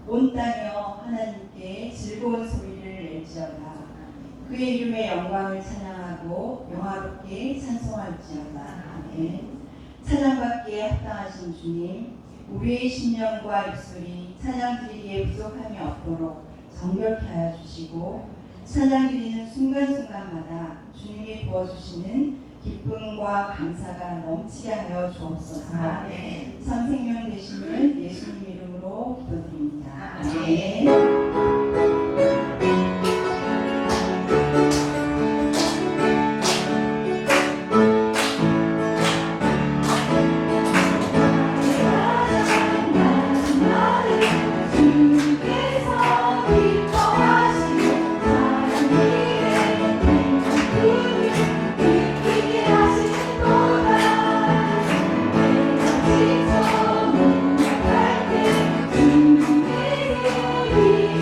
온 땅이여 하나님께 즐거운 소리를 낼지어다. 그의 이름의 영광을 찬양하고 영화롭게 찬송할지어다. 아멘. 찬양받기에 합당하신 주님, 우리의 심령과 입술이 찬양 드리기에 부족함이 없도록 정결케 하여 주시고, 찬양 드리는 순간순간마다 주님이 부어주시는 기쁨과 감사가 넘치게 하여 주옵소서. 아멘. 참 생명 되시는 예수님 이름으로 기도드립니다. 아멘. We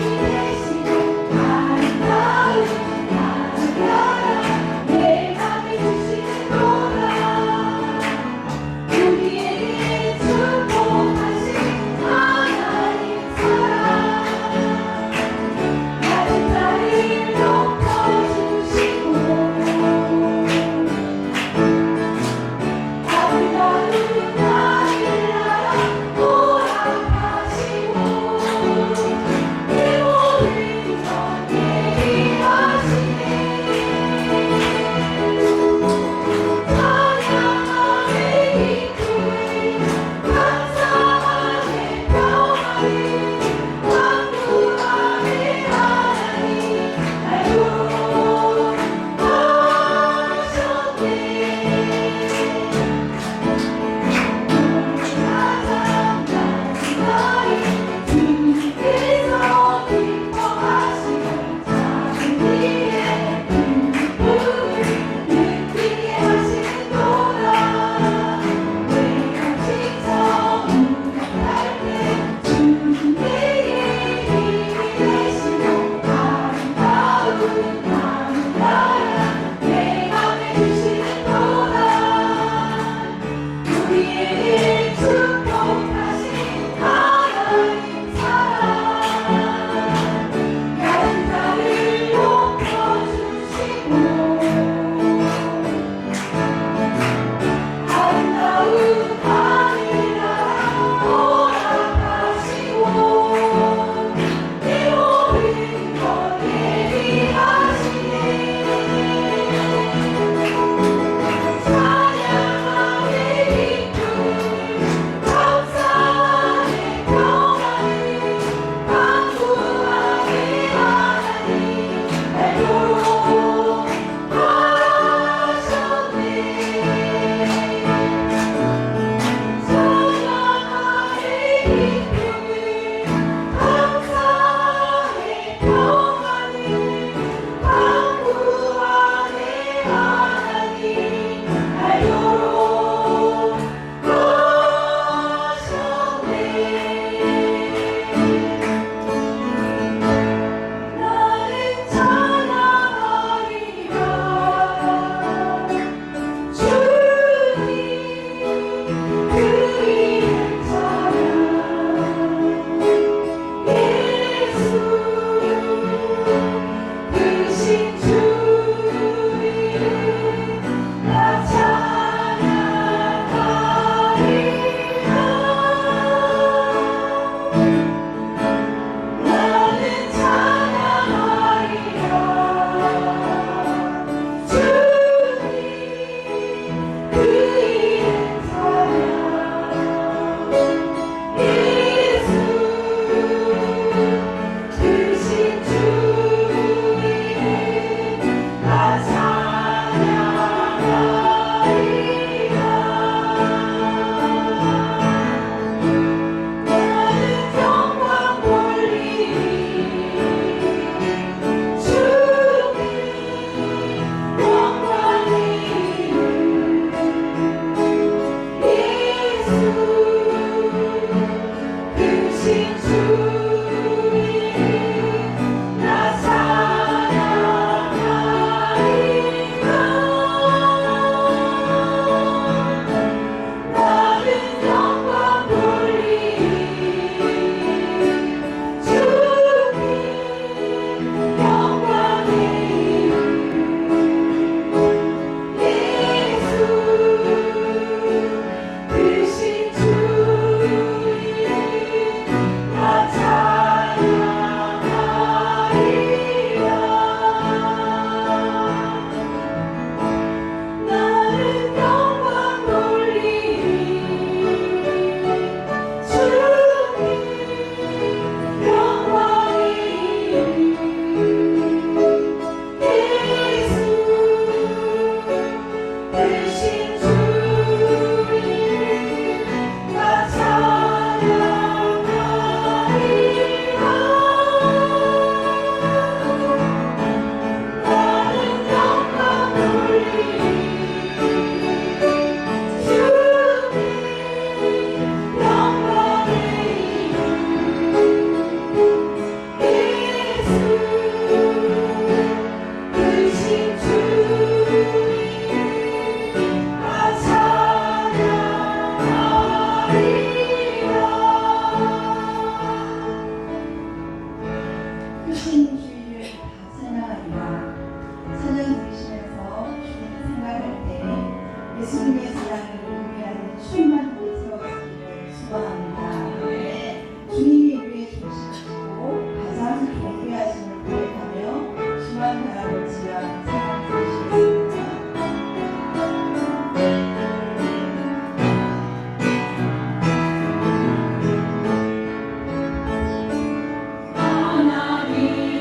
위한 충만하게 세워지기를 소망합니다. 주님이 우리의 중심이시고 가장 존귀하심을 고백하며 주만 바라볼지라 생각하시겠습니다. 하나님의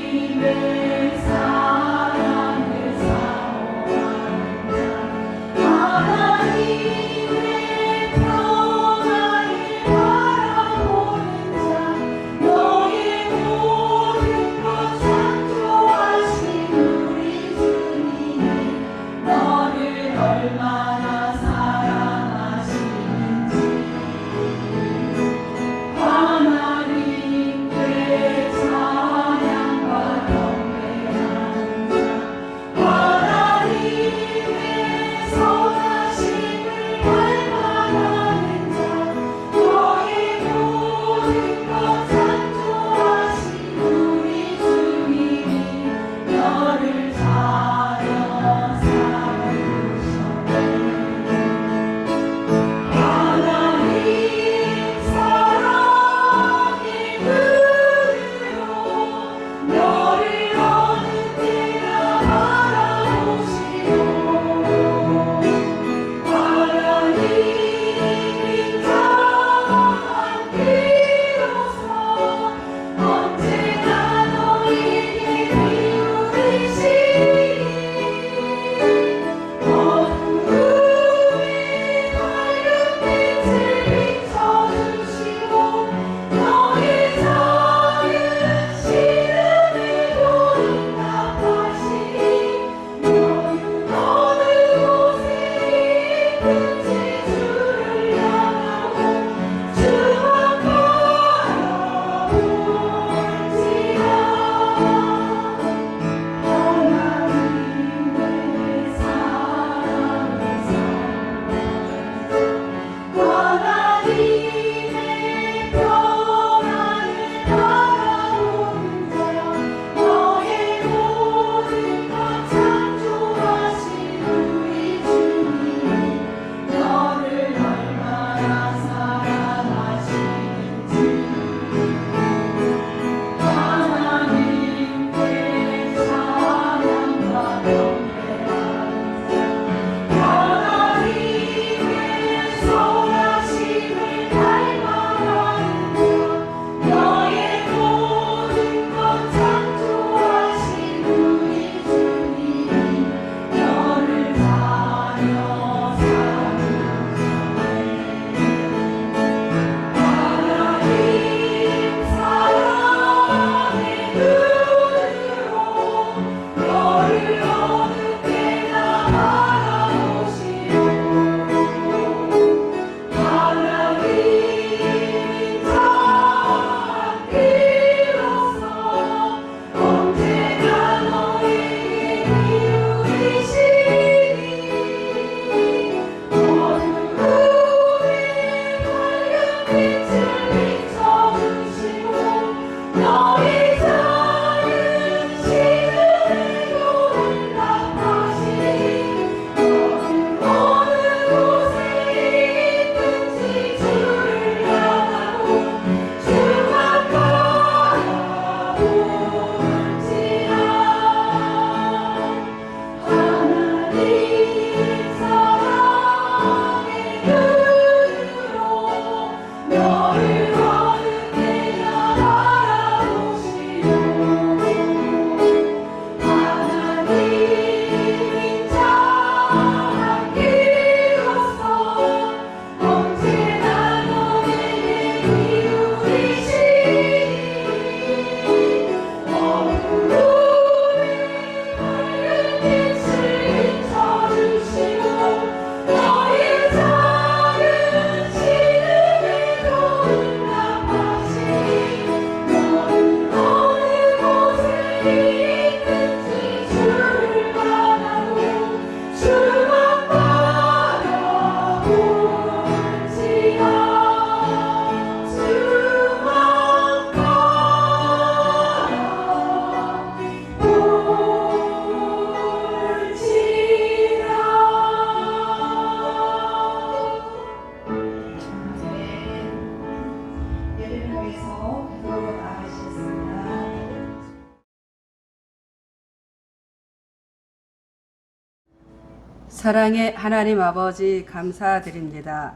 사랑의 하나님 아버지 감사드립니다.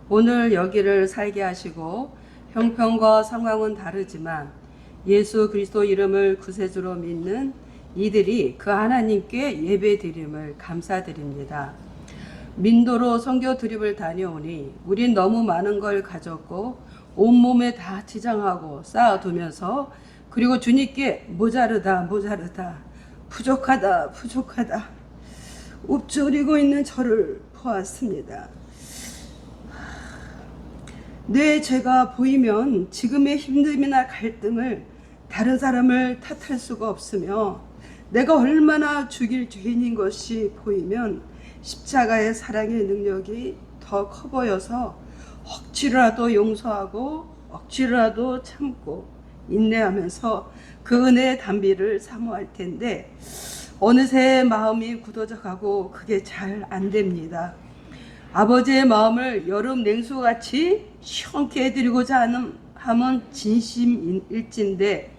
오늘 여기를 살게 하시고 형편과 상황은 다르지만 예수 그리스도 이름을 구세주로 믿는 이들이 그 하나님께 예배드림을 감사드립니다. 민도로 선교 드립을 다녀오니 우린 너무 많은 걸 가졌고 온몸에 다 지장하고 쌓아두면서 그리고 주님께 모자르다 부족하다 읊조리고 있는 저를 보았습니다. 내 죄가 보이면 지금의 힘듦이나 갈등을 다른 사람을 탓할 수가 없으며 내가 얼마나 죽일 죄인인 것이 보이면 십자가의 사랑의 능력이 더 커 보여서 억지로라도 용서하고 억지로라도 참고 인내하면서 그 은혜의 단비를 사모할 텐데 어느새 마음이 굳어져 가고 그게 잘 안 됩니다. 아버지의 마음을 여름 냉수같이 시원케 해드리고자 하면 진심일진데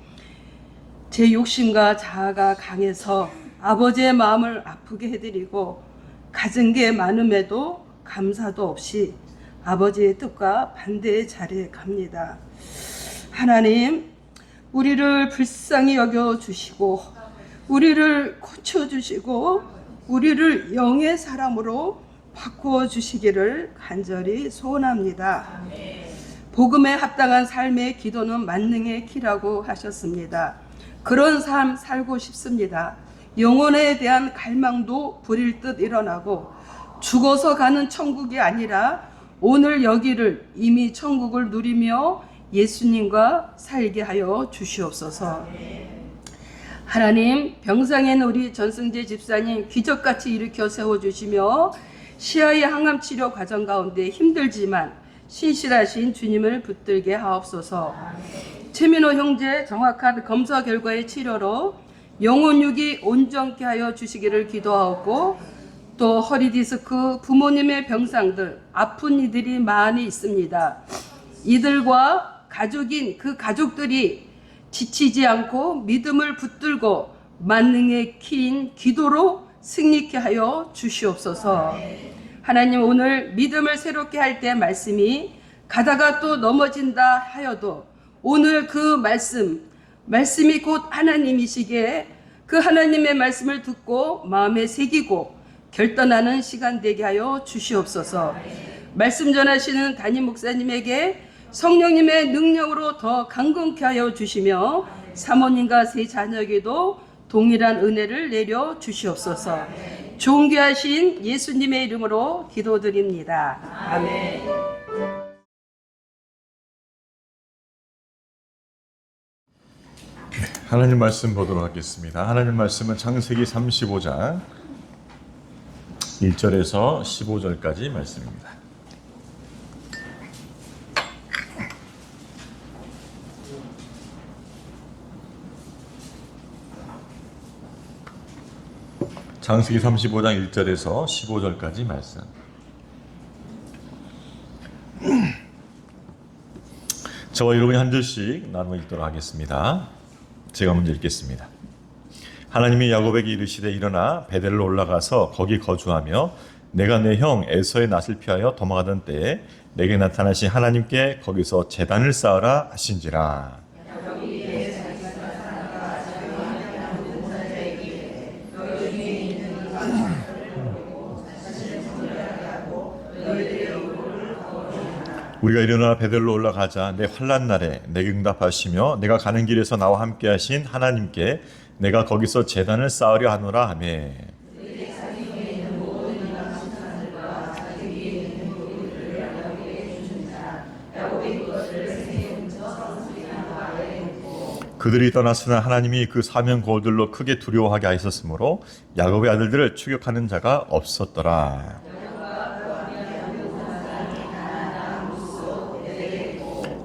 제 욕심과 자아가 강해서 아버지의 마음을 아프게 해드리고 가진 게 많음에도 감사도 없이 아버지의 뜻과 반대의 자리에 갑니다. 하나님, 우리를 불쌍히 여겨주시고 우리를 고쳐주시고 우리를 영의 사람으로 바꾸어 주시기를 간절히 소원합니다. 복음에 합당한 삶의 기도는 만능의 키라고 하셨습니다. 그런 삶 살고 싶습니다. 영혼에 대한 갈망도 불일 듯 일어나고 죽어서 가는 천국이 아니라 오늘 여기를 이미 천국을 누리며 예수님과 살게 하여 주시옵소서. 하나님, 병상에 있는 우리 전승재 집사님 기적같이 일으켜 세워주시며 시아의 항암 치료 과정 가운데 힘들지만 신실하신 주님을 붙들게 하옵소서. 최민호 형제 정확한 검사 결과의 치료로 영혼육이 온전케 하여 주시기를 기도하고 또 허리 디스크, 부모님의 병상들, 아픈 이들이 많이 있습니다. 이들과 가족인 그 가족들이 지치지 않고 믿음을 붙들고 만능의 키인 기도로 승리케 하여 주시옵소서. 하나님, 오늘 믿음을 새롭게 할 때 말씀이 가다가 또 넘어진다 하여도 오늘 그 말씀이 곧 하나님이시기에 그 하나님의 말씀을 듣고 마음에 새기고 결단하는 시간 되게 하여 주시옵소서. 말씀 전하시는 담임 목사님에게 성령님의 능력으로 더 강건케 하여 주시며 사모님과 세 자녀에게도 동일한 은혜를 내려 주시옵소서. 존귀하신 예수님의 이름으로 기도드립니다. 아멘. 하나님 말씀 보도록 하겠습니다. 하나님 말씀은 창세기 35장 1절에서 15절까지 말씀입니다. 창세기 35장 1절에서 15절까지 말씀. 저와 여러분이 한 절씩 나누어 읽도록 하겠습니다. 제가 먼저 읽겠습니다. 하나님이 야곱에게 이르시되 일어나 베델로 올라가서 거기 거주하며 내가 내 형 에서의 낯을 피하여 도망하던 때에 내게 나타나신 하나님께 거기서 제단을 쌓으라 하신지라. 우리가 일어나 베델로 올라가자 내 환난 날에 내게 응답하시며 내가 가는 길에서 나와 함께 하신 하나님께 내가 거기서 제단을 쌓으려 하노라 하며 그들이 떠났으나 하나님이 그 사명 고들로 크게 두려워하게 하셨으므로 야곱의 아들들을 추격하는 자가 없었더라.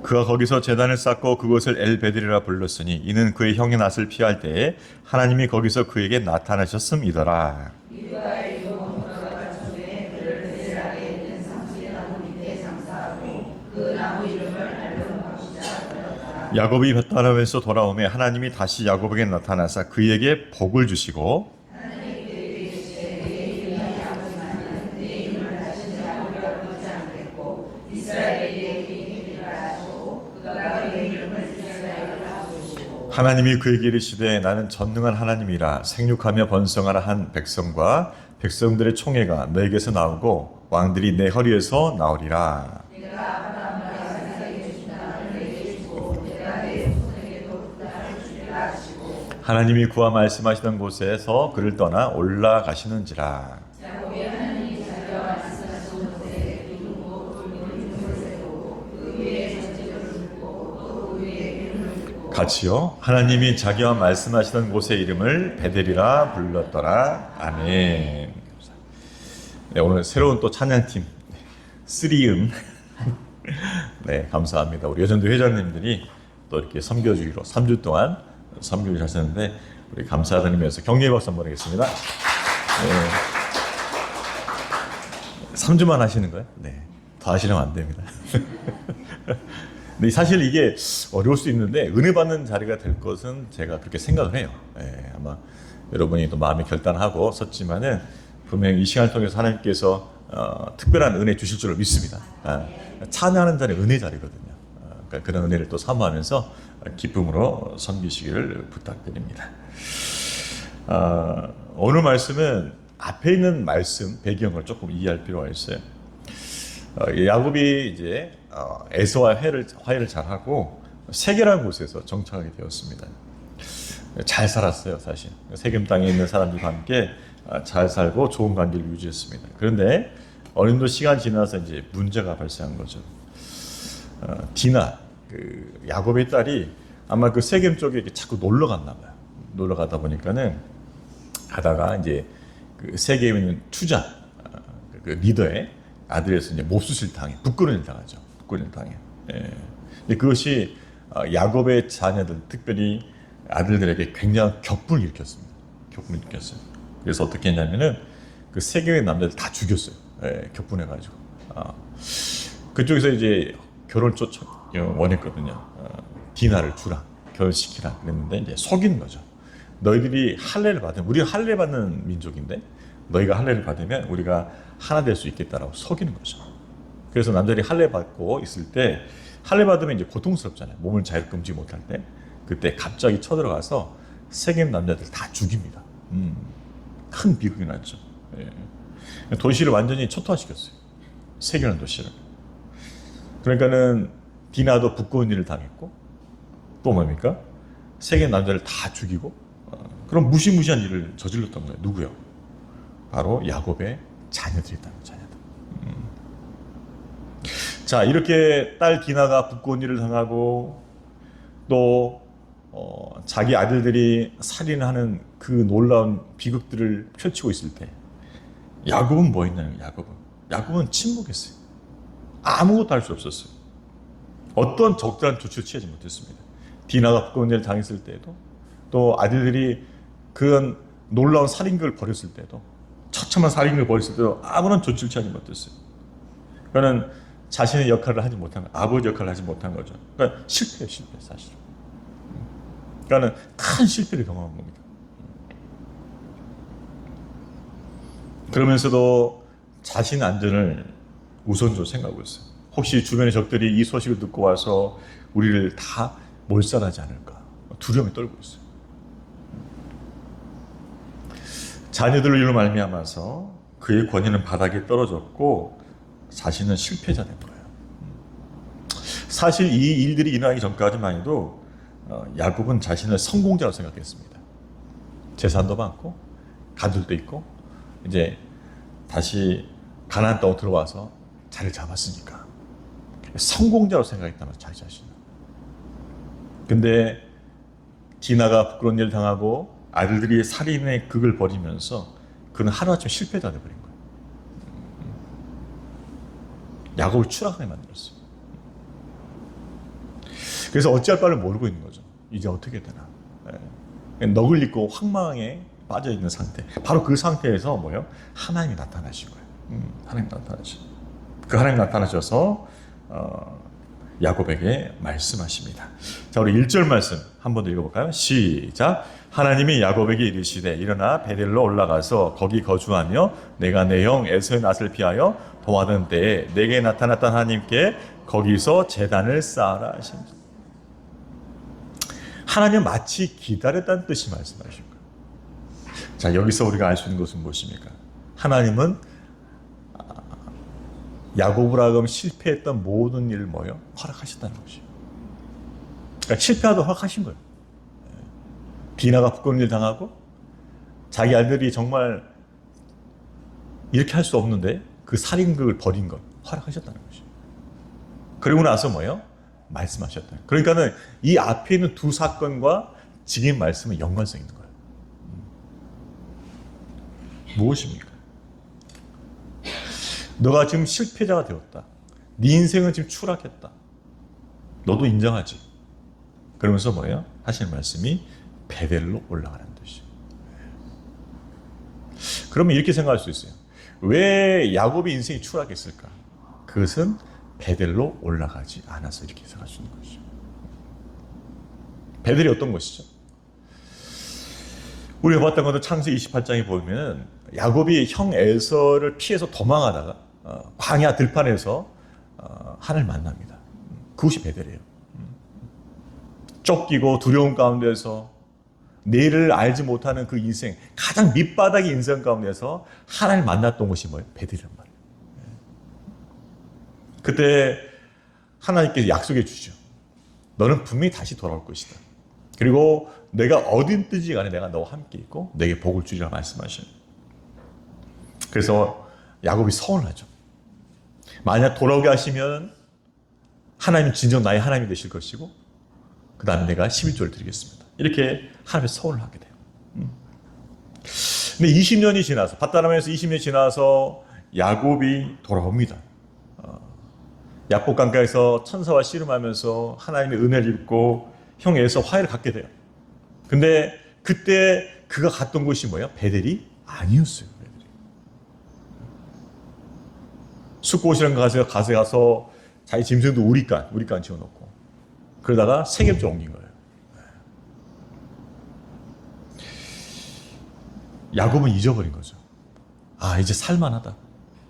그가 거기서 제단을 쌓고 그것을 엘베들이라 불렀으니 이는 그의 형의 낯을 피할 때에 하나님이 거기서 그에게 나타나셨음이더라. 야곱이 벳다람에서 돌아오매 하나님이 다시 야곱에게 나타나사 그에게 복을 주시고 하나님이 그에게 이르시되 나는 전능한 하나님이라 생육하며 번성하라 한 백성과 백성들의 총회가 너에게서 나오고 왕들이 내 허리에서 나오리라. 하나님이 구하 말씀하시던 곳에서 그를 떠나 올라가시는지라. 같이요. 하나님이 자기와 말씀하시던 곳의 이름을 베델이라 불렀더라. 아멘. 네, 오늘 새로운 또 찬양팀 쓰리음. 네, 감사합니다. 우리 여전도 회장님들이 또 이렇게 섬겨주기로 3주 동안 섬기를 하셨는데 우리 감사드리면서 격려의 박수 한번 하겠습니다. 네. 3주만 하시는 거예요? 네. 더 하시려면 안 됩니다. 근데 사실 이게 어려울 수 있는데 은혜 받는 자리가 될 것은 제가 그렇게 생각을 해요. 예, 아마 여러분이 또 마음에 결단하고 섰지만은 분명히 이 시간을 통해서 하나님께서 특별한 은혜 주실 줄을 믿습니다. 찬양하는 자리는 은혜 자리거든요. 그러니까 그런 은혜를 또 사모하면서 기쁨으로 섬기시기를 부탁드립니다. 오늘 말씀은 앞에 있는 말씀 배경을 조금 이해할 필요가 있어요. 야곱이 이제 에서와 화해를 잘하고 세겜이라는 곳에서 정착하게 되었습니다. 잘 살았어요, 사실. 세겜 땅에 있는 사람들과 함께 잘 살고 좋은 관계를 유지했습니다. 그런데 어느 정도 시간 지나서 이제 문제가 발생한 거죠. 디나, 그 야곱의 딸이 아마 그 세겜 쪽에 자꾸 놀러 갔나 봐요. 놀러 가다 보니까는 가다가 이제 그 세겜에 있는 투자 그 리더의 아들에서 이제 몹쓸 당해, 부끄러움을 당하죠. 부끄러움을 당해. 예. 근데 그것이 야곱의 자녀들, 특별히 아들들에게 굉장한 격분을 일으켰습니다. 격분을 일으켰어요. 그래서 어떻게 했냐면은 그 세겜의 남자들 다 죽였어요. 예, 격분해가지고. 그쪽에서 이제 결혼을 원했거든요. 디나를 주라, 결혼시키라 그랬는데 이제 속이는 거죠. 너희들이 할례를 받으면, 우리가 할례 받는 민족인데 너희가 할례를 받으면 우리가 하나 될 수 있겠다라고 속이는 거죠. 그래서 남자들이 할례 받고 있을 때 할례 받으면 이제 고통스럽잖아요. 몸을 자유롭게 움직이지 못할 때 그때 갑자기 쳐들어가서 세겜 남자들 다 죽입니다. 큰 비극이 났죠. 예. 도시를 완전히 초토화시켰어요. 세겜 도시를. 그러니까는 디나도 부끄러운 일을 당했고 또 뭡니까? 세겜 남자를 다 죽이고 그럼 무시무시한 일을 저질렀던 거예요. 누구요? 바로 야곱의 자녀들이었다는 자녀들. 자, 이렇게 딸 디나가 부끄러운 일을 당하고 또 자기 아들들이 살인하는 그 놀라운 비극들을 펼치고 있을 때 야곱은 뭐 했나요? 야곱은 침묵했어요. 아무것도 할 수 없었어요. 어떤 적절한 조치를 취하지 못했습니다. 디나가 부끄러운 일을 당했을 때에도 또 아들들이 그런 놀라운 살인극을 벌였을 때도 처참한 살인극을 벌였을 때도 아무런 조치를 취하지 못했어요. 그러니까 자신의 역할을 하지 못한 거예요. 아버지 역할을 하지 못한 거죠. 그러니까 실패 사실. 그러니까 큰 실패를 경험한 겁니다. 그러면서도 자신의 안전을 우선적으로 생각하고 있어요. 혹시 주변의 적들이 이 소식을 듣고 와서 우리를 다 몰살하지 않을까 두려움에 떨고 있어요. 자녀들로 일로 말미암아서 그의 권위는 바닥에 떨어졌고 자신은 실패자 된 거예요. 사실 이 일들이 일어나기 전까지만 해도 야곱은 자신을 성공자로 생각했습니다. 재산도 많고 가들도 있고 이제 다시 가나안 땅으로 들어와서 자리를 잡았으니까 성공자로 생각했다면 자기 자신을. 근데 디나가 부끄러운 일을 당하고 아들들이 살인의 극을 벌이면서 그는 하루아침에 실패자 되어버린 거예요. 야곱을 추락하게 만들었어요. 그래서 어찌할 바를 모르고 있는 거죠. 이제 어떻게 되나. 넋을 잃고 황망에 빠져있는 상태. 바로 그 상태에서 뭐예요? 하나님이 나타나신 거예요. 하나님 나타나신. 그 하나님 나타나셔서 야곱에게 말씀하십니다. 자, 우리 1절 말씀 한 번 더 읽어볼까요? 시작. 하나님이 야곱에게 이르시되 일어나 베델로 올라가서 거기 거주하며 내가 내 형 에서의 낯을 피하여 도와던 때에 내게 나타났던 하나님께 거기서 제단을 쌓아라 하십니다. 하나님 마치 기다렸다는 뜻이 말씀하신 거예요. 자, 여기서 우리가 알 수 있는 것은 무엇입니까? 하나님은 야곱을 하여금 실패했던 모든 일을 뭐예요? 허락하셨다는 것이에요. 그러니까 실패하도 허락하신 거예요. 디나가 부끄러운 일 당하고 자기 아들이 정말 이렇게 할 수 없는데 그 살인극을 벌인 것 허락하셨다는 것이에요. 그리고 나서 뭐예요? 말씀하셨다. 그러니까는 이 앞에 있는 두 사건과 지금 말씀은 연관성 있는 거예요. 무엇입니까? 너가 지금 실패자가 되었다. 네 인생은 지금 추락했다. 너도 인정하지. 그러면서 뭐예요? 하시는 말씀이 베델로 올라가라는 뜻이에요. 그러면 이렇게 생각할 수 있어요. 왜 야곱의 인생이 추락했을까? 그것은 베델로 올라가지 않아서 이렇게 생각할 수 있는 것이죠. 베델이 어떤 것이죠? 우리가 봤던 것도 창세기 28장에 보면 야곱이 형 에서를 피해서 도망하다가 광야 들판에서 하나님을 만납니다. 그것이 베델이에요. 쫓기고 두려움 가운데서 내일을 알지 못하는 그 인생, 가장 밑바닥의 인생 가운데서 하나님을 만났던 것이 뭐예요? 베델이란 말이에요. 그때 하나님께서 약속해 주죠. 너는 분명히 다시 돌아올 것이다. 그리고 내가 어딘 뜨지 간에 내가 너와 함께 있고 내게 복을 주리라 말씀하셔요. 그래서 야곱이 서운하죠. 만약 돌아오게 하시면 하나님이 진정 나의 하나님이 되실 것이고 그 다음에 내가 11조를 드리겠습니다. 이렇게 하나님의 서운을 하게 돼요. 근데 20년이 지나서 밧다람에서 20년이 지나서 야곱이 돌아옵니다. 야곱 강가에서 천사와 씨름하면서 하나님의 은혜를 입고 형 에서 화해를 갖게 돼요. 근데 그때 그가 갔던 곳이 뭐예요? 베델이 아니었어요. 베델이. 숫곳이라는 가서 가서 자기 짐승도 우리간 지어놓고 그러다가 세겜쪽으로 옮긴 거예요. 야곱은 잊어버린 거죠. 아, 이제 살만하다.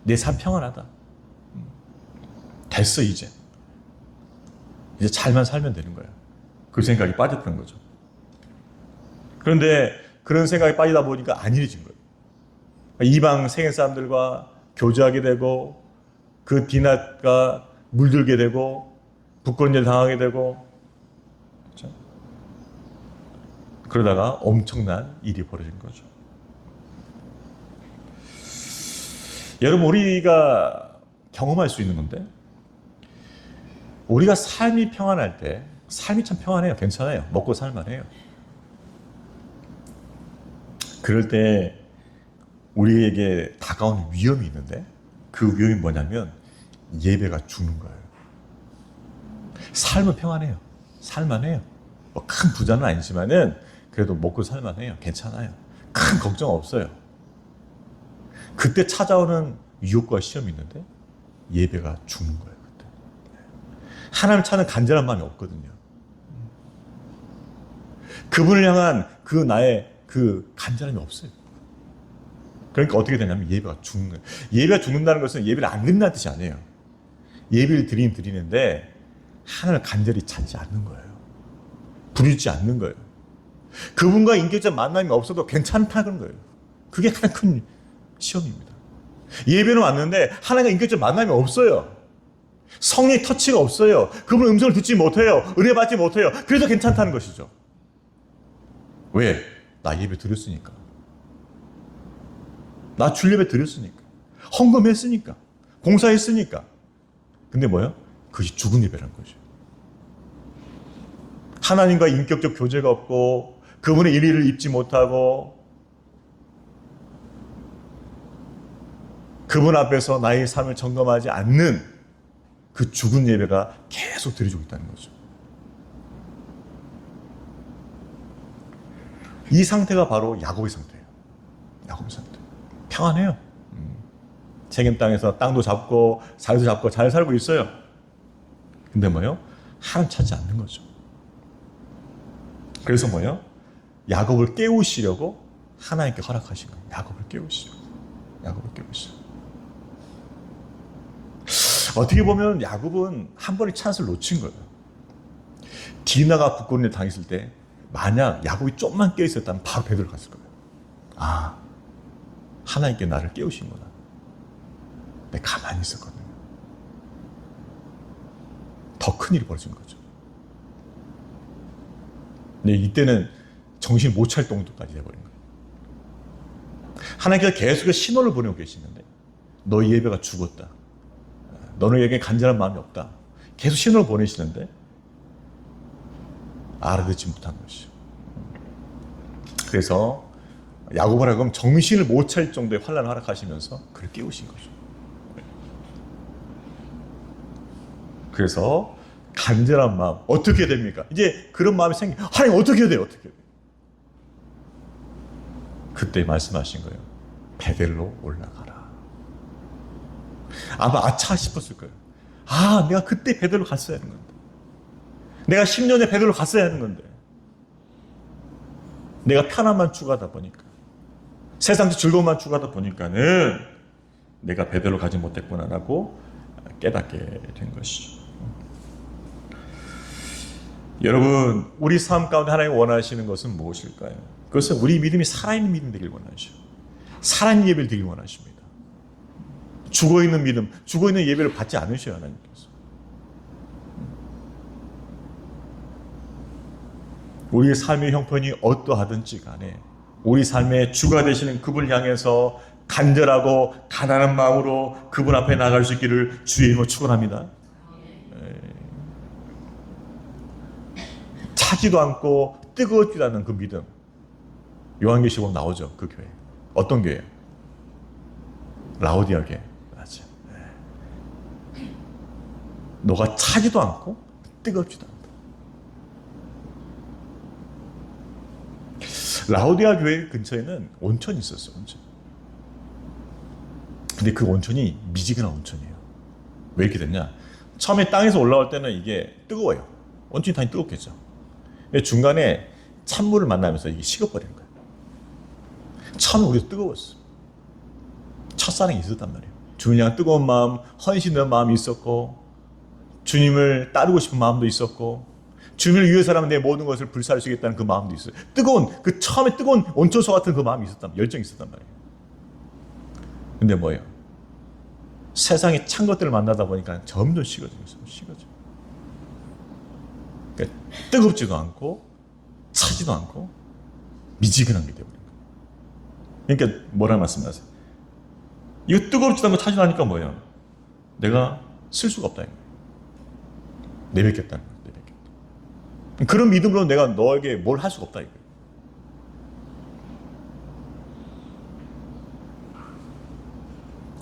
내 삶 평안하다. 됐어, 이제 잘만 살면 되는 거야. 그 생각이 빠졌던 거죠. 그런데 그런 생각이 빠지다 보니까 안일해진 거예요. 이방 세계 사람들과 교제하게 되고 그 디나가 물들게 되고 부끄러운 일 당하게 되고 그렇죠? 그러다가 엄청난 일이 벌어진 거죠. 여러분, 우리가 경험할 수 있는 건데 우리가 삶이 평안할 때 삶이 참 평안해요. 괜찮아요. 먹고 살만해요. 그럴 때 우리에게 다가오는 위험이 있는데 그 위험이 뭐냐면 예배가 죽는 거예요. 삶은 평안해요. 살만해요. 뭐 큰 부자는 아니지만은 그래도 먹고 살만해요. 괜찮아요. 큰 걱정 없어요. 그때 찾아오는 유혹과 시험이 있는데 예배가 죽는 거예요. 그때 하나님 찾는 간절한 마음이 없거든요. 그분을 향한 그 나의 그 간절함이 없어요. 그러니까 어떻게 되냐면 예배가 죽는 거예요. 예배가 죽는다는 것은 예배를 안 드린다는 뜻이 아니에요. 예배를 드리는데 하나님을 간절히 찾지 않는 거예요. 부르지 않는 거예요. 그분과 인격적 만남이 없어도 괜찮다는 거예요. 그게 가장 큰 시험입니다. 예배는 왔는데 하나님과 인격적 만남이 없어요. 성령의 터치가 없어요. 그분의 음성을 듣지 못해요. 은혜 받지 못해요. 그래도 괜찮다는 것이죠. 왜? 나 예배 드렸으니까. 나 주일예배 드렸으니까. 헌금했으니까. 봉사했으니까. 근데 뭐예요? 그것이 죽은 예배라는 거죠. 하나님과 인격적 교제가 없고 그분의 일의를 입지 못하고 그분 앞에서 나의 삶을 점검하지 않는 그 죽은 예배가 계속 드려지고 있다는 거죠. 이 상태가 바로 야곱의 상태예요. 야곱의 상태. 평안해요. 세겜 땅에서 땅도 잡고 살도 잡고 잘 살고 있어요. 근데 뭐요? 하나님 찾지 않는 거죠. 그래서 뭐요? 야곱을 깨우시려고 하나님께 허락하신 거예요. 야곱을 깨우시려고. 야곱을 깨우시려고. 어떻게 보면 야곱은 한 번의 찬스를 놓친 거예요. 디나가 북고린에 당했을 때 만약 야곱이 좀만 깨어 있었다면 바로 베드로 갔을 거예요. 아, 하나님께 나를 깨우신구나. 내가 가만히 있었거든요. 더 큰 일이 벌어진 거죠. 근데 이때는 정신 못 차릴 정도까지 돼버린 거예요. 하나님께서 계속 신호를 보내고 계시는데 너희 예배가 죽었다. 너희에게 간절한 마음이 없다. 계속 신호를 보내시는데 알아듣지 못한 것이죠. 그래서 야곱을 하여금 정신을 못 차릴 정도의 환난을 허락하시면서 그를 깨우신 거죠. 그래서 간절한 마음 어떻게 됩니까? 이제 그런 마음이 하나님 어떻게 해야 돼요? 어떻게 해야 돼요? 그때 말씀하신 거예요. 베델로 올라가라. 아마 아차 싶었을 거예요. 아, 내가 그때 베델로 갔어야 하는 건데. 내가 10년에 베델로 갔어야 하는 건데. 내가 편안만 추구하다 보니까, 세상도 즐거움만 추구하다 보니까는 내가 베델로 가지 못했구나라고 깨닫게 된 것이죠. 여러분, 우리 삶 가운데 하나님 원하시는 것은 무엇일까요? 그것은 우리 믿음이 살아있는 믿음 되길 원하시오. 살아있는 예배를 드리길 원하십니다. 죽어있는 믿음, 죽어있는 예배를 받지 않으셔요, 하나님께서. 우리의 삶의 형편이 어떠하든지 간에 우리 삶의 주가 되시는 그분을 향해서 간절하고 가난한 마음으로 그분 앞에 나갈 수 있기를 주의 이름으로 축원합니다. 차지도 않고 뜨거워지도 않는 그 믿음. 요한계시록 나오죠, 그 교회. 어떤 교회예요? 라오디아 교회. 맞아. 너가 차지도 않고 뜨겁지도 않다. 라오디아 교회 근처에는 온천이 있었어요. 온천. 근데 그 온천이 미지근한 온천이에요. 왜 이렇게 됐냐? 처음에 땅에서 올라올 때는 이게 뜨거워요. 온천이 당연히 뜨겁겠죠. 근데 중간에 찬물을 만나면서 이게 식어버리는 거예요. 처음에 우리도 뜨거웠어. 첫사랑이 있었단 말이에요. 주님 향한 뜨거운 마음, 헌신된 마음이 있었고, 주님을 따르고 싶은 마음도 있었고, 주님을 위해서라면 내 모든 것을 불사를 수 있겠다는 그 마음도 있어요. 뜨거운, 그 처음에 뜨거운 온천소 같은 그 마음이 있었단 말이에요. 열정이 있었단 말이에요. 근데 뭐예요? 세상의 찬 것들을 만나다 보니까 점점 식어지고 있어요. 식어져. 그러니까 뜨겁지도 않고, 차지도 않고, 미지근한 게 되어버린 거예요. 그러니까 뭐라 말씀하세요? 이거 뜨겁지도 않고 차지도 않으니까 뭐예요? 내가 쓸 수가 없다. 내뱉겠다는 거예요. 내뱉겠다. 그런 믿음으로 내가 너에게 뭘 할 수가 없다. 이거예요.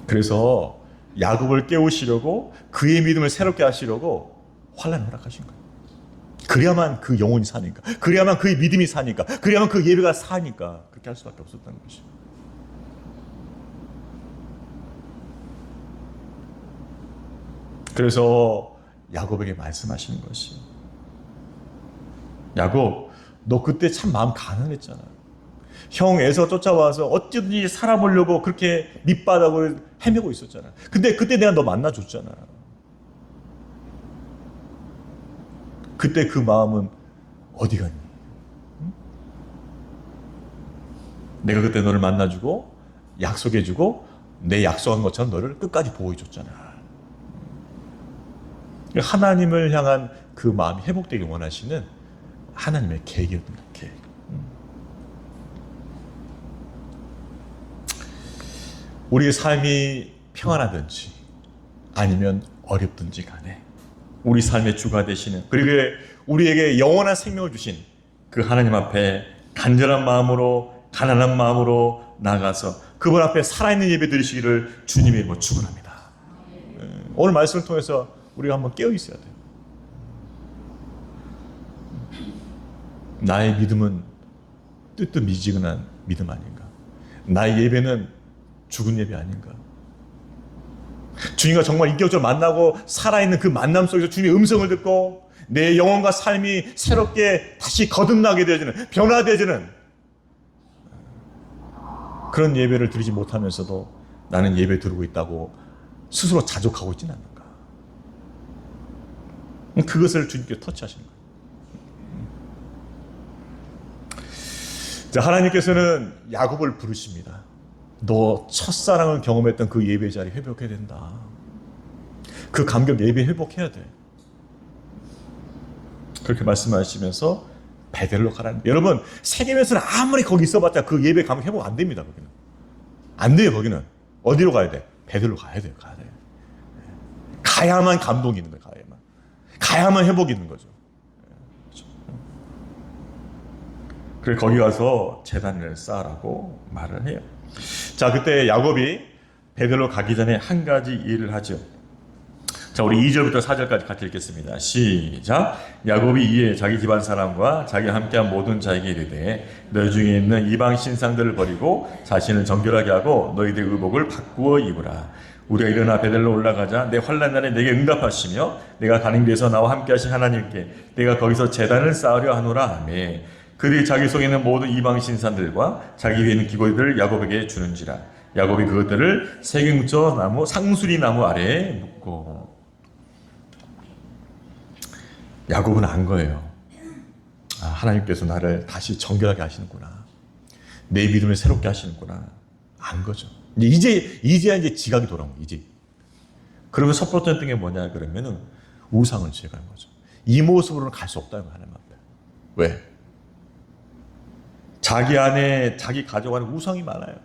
그래서 야곱을 깨우시려고 그의 믿음을 새롭게 하시려고 환난을 허락하신 거예요. 그래야만 그 영혼이 사니까, 그래야만 그의 믿음이 사니까, 그래야만 그 예배가 사니까 그렇게 할 수밖에 없었다는 것이죠. 그래서 야곱에게 말씀하시는 것이, 야곱, 너 그때 참 마음 가난했잖아. 형 에서 쫓아와서 어찌든지 살아보려고 그렇게 밑바닥을 헤매고 있었잖아. 근데 그때 내가 너 만나줬잖아. 그때 그 마음은 어디 갔니? 응? 내가 그때 너를 만나주고 약속해주고 내 약속한 것처럼 너를 끝까지 보호해줬잖아. 하나님을 향한 그 마음이 회복되길 원하시는 하나님의 계획이었던 계획. 우리의 삶이 평안하든지 아니면 어렵든지 간에 우리 삶의 주가 되시는, 그리고 우리에게 영원한 생명을 주신 그 하나님 앞에 간절한 마음으로, 가난한 마음으로 나가서 그분 앞에 살아있는 예배 드리시기를 주님의 이름으로 축원합니다. 오늘 말씀을 통해서 우리가 한번 깨어 있어야 돼요. 나의 믿음은 뜨뜻미지근한 믿음 아닌가? 나의 예배는 죽은 예배 아닌가? 주님과 정말 인격적으로 만나고 살아있는 그 만남 속에서 주님의 음성을 듣고 내 영혼과 삶이 새롭게 다시 거듭나게 되어지는, 변화되어지는 그런 예배를 드리지 못하면서도 나는 예배 드리고 있다고 스스로 자족하고 있지는 않는가. 그것을 주님께서 터치하시는 거예요. 자, 하나님께서는 야곱을 부르십니다. 너 첫사랑을 경험했던 그 예배 자리 회복해야 된다. 그 감격 예배 회복해야 돼. 그렇게 말씀하시면서 베델로 가라는 거예요. 여러분, 세계에서는 아무리 거기 있어봤자 그 예배 감격 회복 안 됩니다. 거기는 안 돼요. 거기는 어디로 가야 돼? 베델로 가야 돼요. 가야 돼. 가야만 감동이 있는 거예요. 가야만 회복이 있는 거죠. 그래서 거기 가서 제단을 쌓으라고 말을 해요. 자, 그때 야곱이 베델로 가기 전에 한 가지 일을 하죠. 자, 우리 2절부터 4절까지 같이 읽겠습니다. 시작. 야곱이 이에 자기 집안 사람과 자기와 함께한 모든 자에게 이르되 너희 중에 있는 이방 신상들을 버리고 자신을 정결하게 하고 너희들의 의복을 바꾸어 입으라. 우리가 일어나 베델로 올라가자. 내 환난 날에 내게 응답하시며 내가 가는 길에서 나와 함께 하신 하나님께 내가 거기서 제단을 쌓으려 하노라 하며 그들이 자기 속에 있는 모든 이방 신상들과 자기 위에 있는 기고들을 야곱에게 주는지라. 야곱이 그것들을 세경저 나무 상수리 나무 아래에 묻고. 야곱은 안 거예요. 아, 하나님께서 나를 다시 정결하게 하시는구나. 내 믿음을 새롭게 하시는구나. 안 거죠. 이제야 지각이 돌아온 거예요. 이제. 그러면 첫 번째 했던 게 뭐냐 그러면은 우상을 제거하는 거죠. 이 모습으로는 갈 수 없다는 거예요. 하나님 앞에. 왜? 자기 안에 자기 가져가는 우상이 많아요.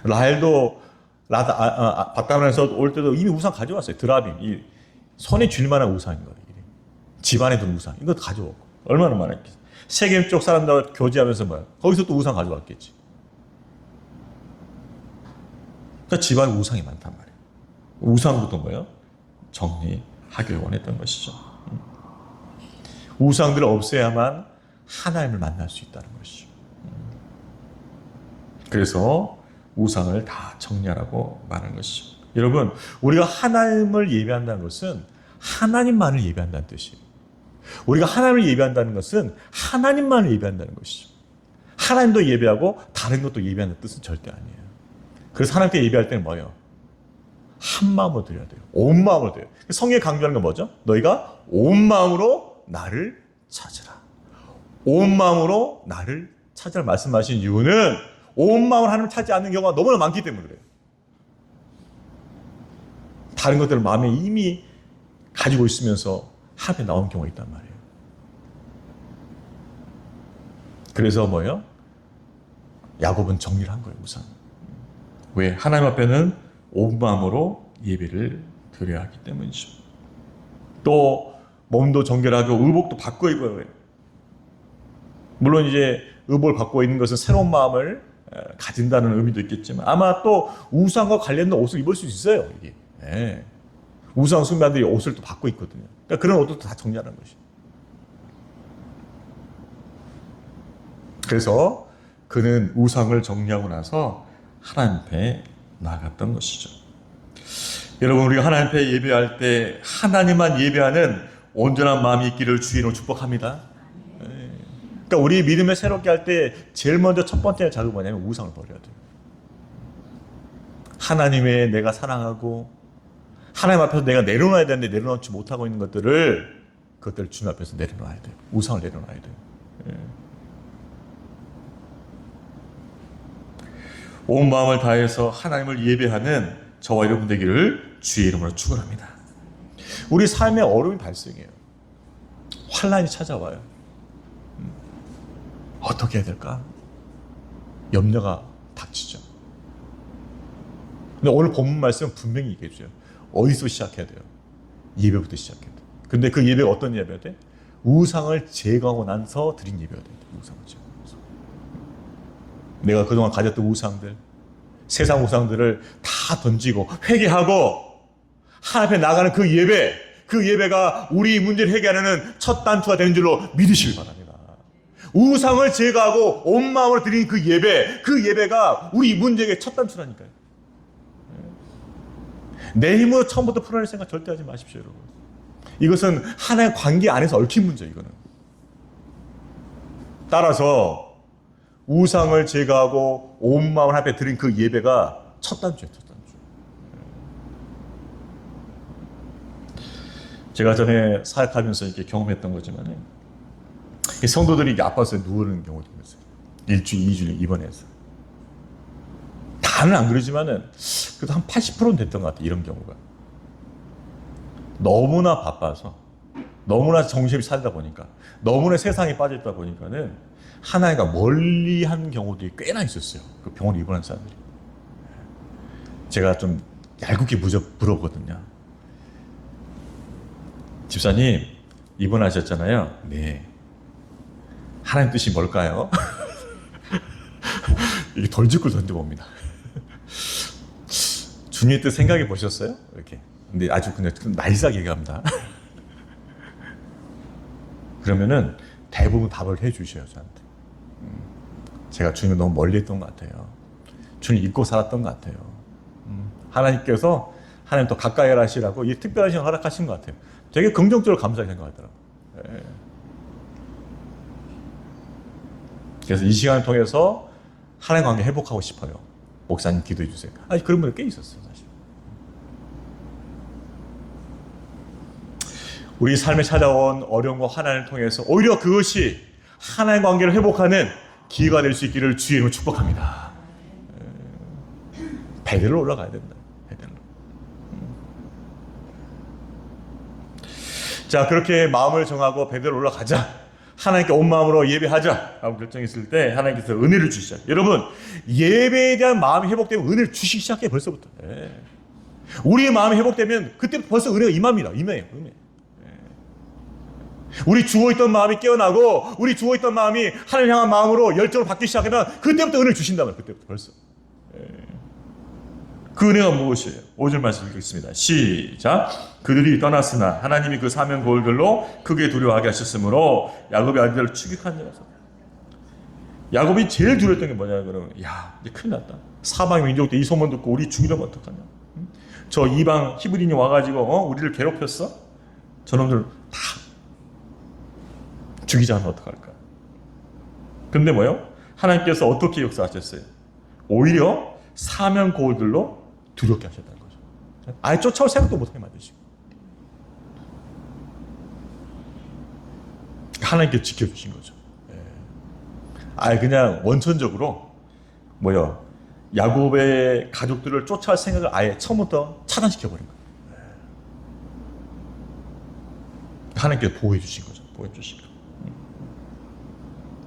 라헬도 바다면에서 올 때도 이미 우상 가져왔어요. 드라빔. 이 손에 쥘 만한 우상인 거예요. 집안에 둔 우상. 이거 가져왔고. 얼마나 많았겠어. 세겜 쪽 사람들과 교제하면서 뭐야. 거기서 또 우상 가져왔겠지. 그러니까 집안에 우상이 많단 말이에요. 우상부터 뭐예요? 정리하길 원했던 것이죠. 우상들을 없애야만 하나님을 만날 수 있다는 것이죠. 그래서 우상을 다 정리하라고 말하는 것이죠. 여러분, 우리가 하나님을 예배한다는 것은 하나님만을 예배한다는 뜻이에요. 우리가 하나님을 예배한다는 것은 하나님만을 예배한다는 것이죠. 하나님도 예배하고 다른 것도 예배하는 뜻은 절대 아니에요. 그래서 하나님께 예배할 때는 뭐예요? 한 마음으로 드려야 돼요. 온 마음으로 드려요. 성경에 강조하는 건 뭐죠? 너희가 온 마음으로 나를 찾으라. 온 마음으로 나를 찾으라 말씀하신 이유는 온 마음으로 하나님을 찾지 않는 경우가 너무나 많기 때문에 그래요. 다른 것들을 마음에 이미 가지고 있으면서 하나님에 나온 경우가 있단 말이에요. 그래서 뭐예요? 야곱은 정리를 한 거예요. 우선. 왜? 하나님 앞에는 온 마음으로 예배를 드려야 하기 때문이죠. 또 몸도 정결하고 의복도 바꿔 입어야 해요. 물론 이제 의복을 바꿔 입는 것은 새로운 마음을 가진다는 의미도 있겠지만 아마 또 우상과 관련된 옷을 입을 수 있어요. 이게. 네. 우상 숭배자들이 옷을 또 바꿔 입거든요. 그러니까 그런 옷도 다 정리하는 것이죠. 그래서 그는 우상을 정리하고 나서 하나님 앞에 나갔던 것이죠. 여러분, 우리가 하나님 앞에 예배할 때 하나님만 예배하는 온전한 마음이 있기를 주의 이름으로 축복합니다. 그러니까 우리 믿음을 새롭게 할 때 제일 먼저 첫 번째 작업이 뭐냐면 우상을 버려야 돼요. 하나님의 내가 사랑하고 하나님 앞에서 내가 내려놔야 되는데 내려놓지 못하고 있는 그것들을 주님 앞에서 내려놔야 돼요. 우상을 내려놔야 돼요. 온 마음을 다해서 하나님을 예배하는 저와 여러분 되기를 주의 이름으로 축원합니다. 우리 삶에 어려움이 발생해요. 환난이 찾아와요. 어떻게 해야 될까? 염려가 닥치죠. 근데 오늘 본문 말씀은 분명히 얘기해 줘요. 어디서 시작해야 돼요? 예배부터 시작해야 돼요. 근데 그 예배가 어떤 예배가 돼? 우상을 제거하고 나서 드린 예배가 돼요. 우상을 제거하면서. 내가 그동안 가졌던 우상들, 세상 우상들을 다 던지고 회개하고 하나님 앞에 나가는 그 예배가 우리 문제를 해결하는 첫 단추가 되는 줄로 믿으시길 바랍니다. 우상을 제거하고 온 마음으로 드린 그 예배가 우리 문제의 첫 단추라니까요. 내 힘으로 처음부터 풀어낼 생각 절대 하지 마십시오, 여러분. 이것은 하나의 관계 안에서 얽힌 문제, 이거는. 따라서 우상을 제거하고 온 마음을 앞에 드린 그 예배가 첫 단추예요, 첫 단추. 제가 전에 사역하면서 이렇게 경험했던 거지만, 성도들이 이게 아파서 누우는 경우도 있어요. 1주일, 2주일 입원해서. 다는 안 그러지만은, 그래도 한 80%는 됐던 것 같아요, 이런 경우가. 너무나 바빠서, 너무나 정신이 차리다 보니까, 너무나 세상에 빠져있다 보니까는, 하나님과 멀리 한 경우들이 꽤나 있었어요. 그 병원에 입원한 사람들이. 제가 좀 얄궂게 물어보거든요. 집사님, 입원하셨잖아요. 네. 하나님 뜻이 뭘까요? 이게 돌직구를 던져봅니다. 주님의 뜻 생각해 보셨어요? 이렇게. 근데 아주 그냥 날싸게 얘기합니다. 그러면은 대부분 답을 해 주셔요, 저한테. 제가 주님을 너무 멀리 했던 것 같아요. 주님 잊고 살았던 것 같아요. 하나님께서 하나님 더 가까이 하시라고 이 특별한 시간 허락하신 것 같아요. 되게 긍정적으로 감사하게 생각하더라고요. 예. 그래서 이 시간을 통해서 하나님 관계 회복하고 싶어요. 목사님 기도해 주세요. 아니, 그런 분들 꽤 있었어요, 사실. 우리 삶에 찾아온 어려움과 환난을 통해서 오히려 그것이 하나님 관계를 회복하는 기회가 될 수 있기를 주의 이름으로 축복합니다. 베델로 올라가야 된다. 베델로. 자, 그렇게 마음을 정하고 베델로 올라가자. 하나님께 온 마음으로 예배하자 라고 결정했을 때 하나님께서 은혜를 주시죠. 여러분, 예배에 대한 마음이 회복되면 은혜를 주시기 시작해, 벌써부터. 예. 우리의 마음이 회복되면 그때부터 벌써 은혜가 임합니다. 임해요. 은혜. 우리 죽어있던 마음이 깨어나고 우리 죽어있던 마음이 하나님 향한 마음으로 열정을 받기 시작하면 그때부터 은혜를 주신다면, 그때부터 벌써. 그 은혜가 무엇이에요? 5절 말씀 읽겠습니다. 시작. 그들이 떠났으나 하나님이 그 사명 거울들로 크게 두려워하게 하셨으므로 야곱의 아들을 추격하니라서. 야곱이 제일 두려웠던 게 뭐냐 그러면, 야, 이제 큰일 났다. 사방 민족도 이 소문 듣고 우리 죽이려면 어떡하냐. 저 이방 히브리인이 와가지고 우리를 괴롭혔어? 저놈들 다 죽이지 않으면 어떡할까? 근데 뭐요? 하나님께서 어떻게 역사하셨어요? 오히려 사명 거울들로 두렵게 하셨다는 거죠. 아예 쫓아올 생각도 못하게 만드시고. 하나님께 지켜주신 거죠. 아예 그냥 원천적으로 뭐요? 야곱의 가족들을 쫓아올 생각을 아예 처음부터 차단시켜버린 거예요. 하나님께서 보호해 주신 거죠. 보호해 주신 거.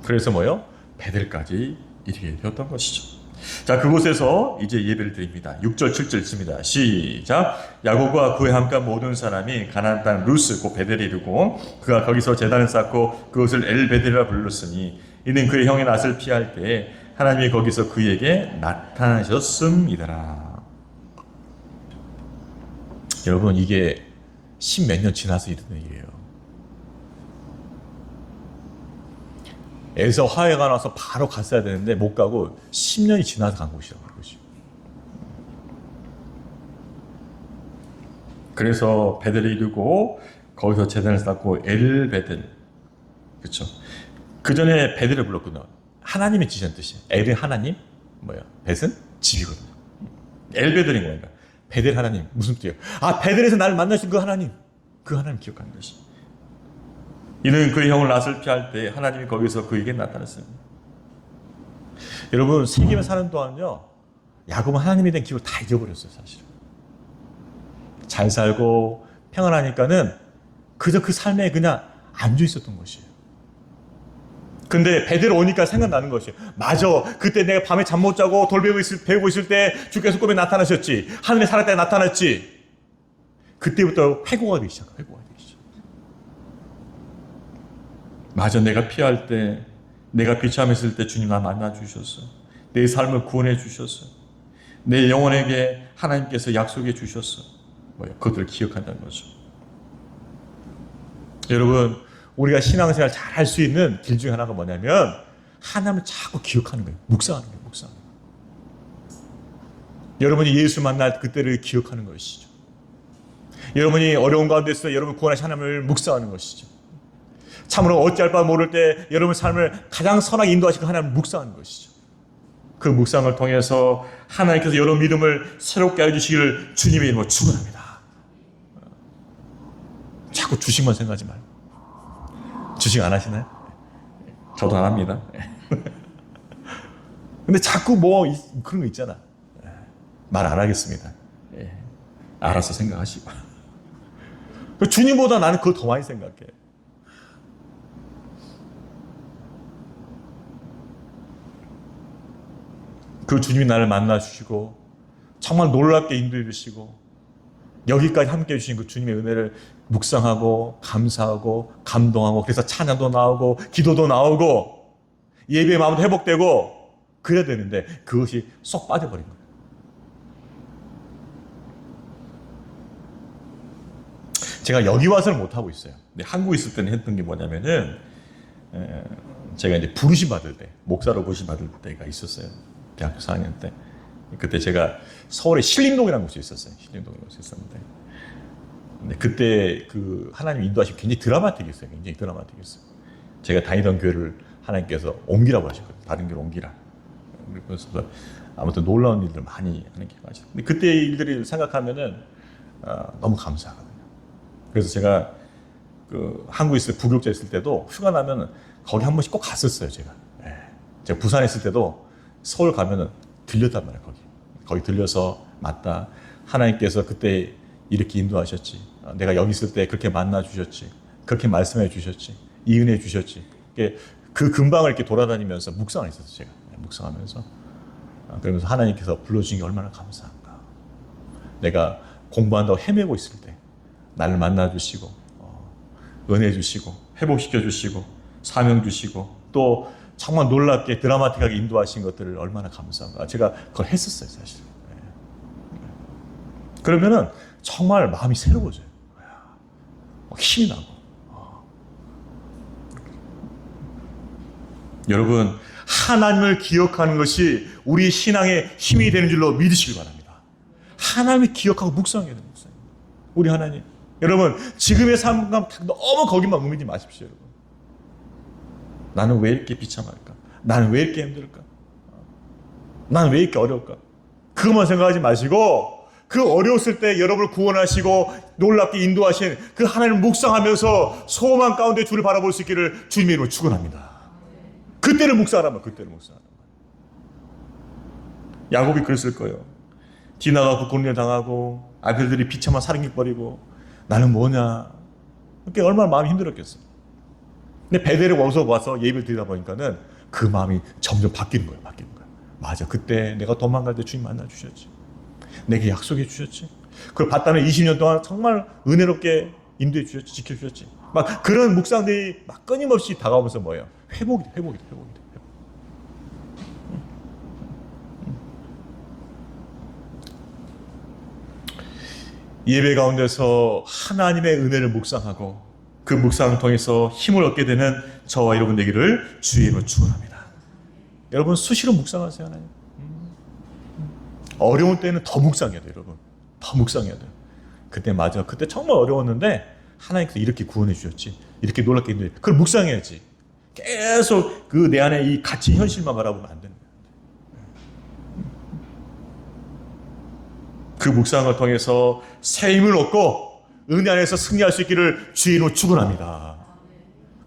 그래서 뭐요? 베델까지 이르게 되었던 것이죠. 자, 그곳에서 이제 예배를 드립니다. 6절 7절 있습니다. 시작. 야곱과 그에 함께 모든 사람이 가나안 땅 루스 곧 베델에 이르고 그가 거기서 제단을 쌓고 그것을 엘베델이라 불렀으니 이는 그의 형의 낯을 피할 때 하나님이 거기서 그에게 나타나셨음이더라. 여러분, 이게 10몇 년 지나서 이르는 일이에요. 에서 화해가 나서 바로 갔어야 되는데 못 가고 10년이 지나서 간 곳이라고 그것이. 그래서 베델에 이르고 거기서 제단을 쌓고 엘베델, 그렇죠? 그 전에 베델을 불렀거든요. 하나님의 지시한 뜻이에요. 엘은 하나님, 뭐야? 벳은 집이거든요. 엘베델인 거니까. 베델 하나님 무슨 뜻이에요? 아, 베델에서 나를 만나신 그 하나님, 그 하나님 기억하는 것이. 이는 그의 형을 낯을 피할 때 하나님이 거기서 그에게 나타났어요. 여러분, 세계에 사는 동안요, 야곱은 하나님에 대한 기억을 다 잊어버렸어요, 사실은. 잘 살고 평안하니까는 그저 그 삶에 그냥 안주 있었던 것이에요. 근데 베델 오니까 생각나는 것이에요. 맞아, 그때 내가 밤에 잠 못 자고 돌 배우고 있을 때 주께서 꿈에 나타나셨지. 하늘에 살았을 때 나타났지. 그때부터 회고가 되기 시작해요. 회고가 되기 시작. 맞아, 내가 피할 때, 내가 비참했을 때 주님 나 만나주셨어. 내 삶을 구원해 주셨어. 내 영혼에게 하나님께서 약속해 주셨어. 뭐야, 그것들을 기억한다는 거죠. 여러분, 우리가 신앙생활 잘 할 수 있는 길 중에 하나가 뭐냐면 하나님을 자꾸 기억하는 거예요. 묵상하는 거예요. 묵상하는 거예요. 여러분이 예수 만날 그때를 기억하는 것이죠. 여러분이 어려운 가운데서 여러분 구원하신 하나님을 묵상하는 것이죠. 참으로 어찌할 바 모를 때 여러분 삶을 가장 선하게 인도하시는 하나님을 묵상하는 것이죠. 그 묵상을 통해서 하나님께서 여러분 믿음을 새롭게 해주시기를 주님의 이름으로 축원합니다. 자꾸 주식만 생각하지 말고. 주식 안 하시나요? 저도 안 합니다. 근데 자꾸 뭐 그런 거 있잖아. 말 안 하겠습니다. 알아서 생각하시고. 주님보다 나는 그걸 더 많이 생각해. 그 주님이 나를 만나 주시고 정말 놀랍게 인도해 주시고 여기까지 함께 해주신 그 주님의 은혜를 묵상하고 감사하고 감동하고 그래서 찬양도 나오고 기도도 나오고 예배의 마음도 회복되고 그래야 되는데 그것이 쏙 빠져버린 거예요. 제가 여기 와서는 못하고 있어요. 근데 한국에 있을 때는 했던 게 뭐냐면은 제가 이제 부르심 받을 때 목사로 부르심 받을 때가 있었어요. 대학교 4학년 때. 그때 제가 서울에 신림동이라는 곳이 있었어요. 신림동이라는 곳이 있었는데 근데 그때 그 하나님 인도하시면 굉장히 드라마틱했어요. 굉장히 드라마틱했어요. 제가 다니던 교회를 하나님께서 옮기라고 하셨거든요. 다른 교회로 옮기라. 그래서 아무튼 놀라운 일들 많이 하나님께서 하셨어요. 근데 그때 일들을 생각하면은 너무 감사하거든요. 그래서 제가 그 한국에 있을 때 부교육자 있을 때도 휴가 나면 거기 한 번씩 꼭 갔었어요. 제가 부산에 있을 때도 서울 가면은 들렸단 말이에요. 거기 들려서 맞다. 하나님께서 그때 이렇게 인도하셨지. 내가 여기 있을 때 그렇게 만나 주셨지. 그렇게 말씀해 주셨지. 이 은혜 주셨지. 그 근방을 이렇게 돌아다니면서 묵상을 했었어요. 제가 묵상하면서 그러면서 하나님께서 불러주신 게 얼마나 감사한가. 내가 공부한다고 헤매고 있을 때 나를 만나 주시고 은혜 주시고 회복시켜 주시고 사명 주시고 또 정말 놀랍게 드라마틱하게 인도하신 것들을 얼마나 감사한가. 제가 그걸 했었어요, 사실. 그러면은 정말 마음이 새로워져요. 힘이 나고. 여러분, 하나님을 기억하는 것이 우리 신앙의 힘이 되는 줄로 믿으시기 바랍니다. 하나님을 기억하고 묵상해야 됩니다. 우리 하나님. 여러분, 지금의 삶과 너무 거기만 묵이지 마십시오, 여러분. 나는 왜 이렇게 비참할까? 나는 왜 이렇게 힘들까? 나는 왜 이렇게 어려울까? 그것만 생각하지 마시고 그 어려웠을 때 여러분을 구원하시고 놀랍게 인도하신 그 하나님을 묵상하면서 소망 가운데 주를 바라볼 수 있기를 주님의 이름으로 축원합니다. 그때를 묵상하란 말, 그때를 묵상하란 말. 야곱이 그랬을 거예요. 디나가 국군을 당하고 아들들이 비참한 살인격벌이고 나는 뭐냐? 그게 얼마나 마음이 힘들었겠어요. 근데 베델에 와서 예배를 드리다 보니까는 그 마음이 점점 바뀌는 거예요. 맞아. 그때 내가 도망갈 때 주님 만나 주셨지. 내게 약속해 주셨지. 그걸 봤다는 20년 동안 정말 은혜롭게 인도해 주셨지. 지켜 주셨지. 막 그런 묵상들이 막 끊임없이 다가오면서 뭐예요? 회복이 돼. 예배 가운데서 하나님의 은혜를 묵상하고 그 묵상을 통해서 힘을 얻게 되는 저와 여러분 되기를 주의 이름으로 축원합니다. 여러분 수시로 묵상하세요. 하나님. 어려운 때는 더 묵상해야 돼요. 여러분. 더 묵상해야 돼요. 그때 맞아. 그때 정말 어려웠는데 하나님께서 이렇게 구원해 주셨지. 이렇게 놀랍게 인도해. 그걸 묵상해야지. 계속 그 내 안에 이 갇힌 현실만 바라보면 안 되는 거예요. 그 묵상을 통해서 새 힘을 얻고 은혜 안에서 승리할 수 있기를 주의 이름으로 축원합니다.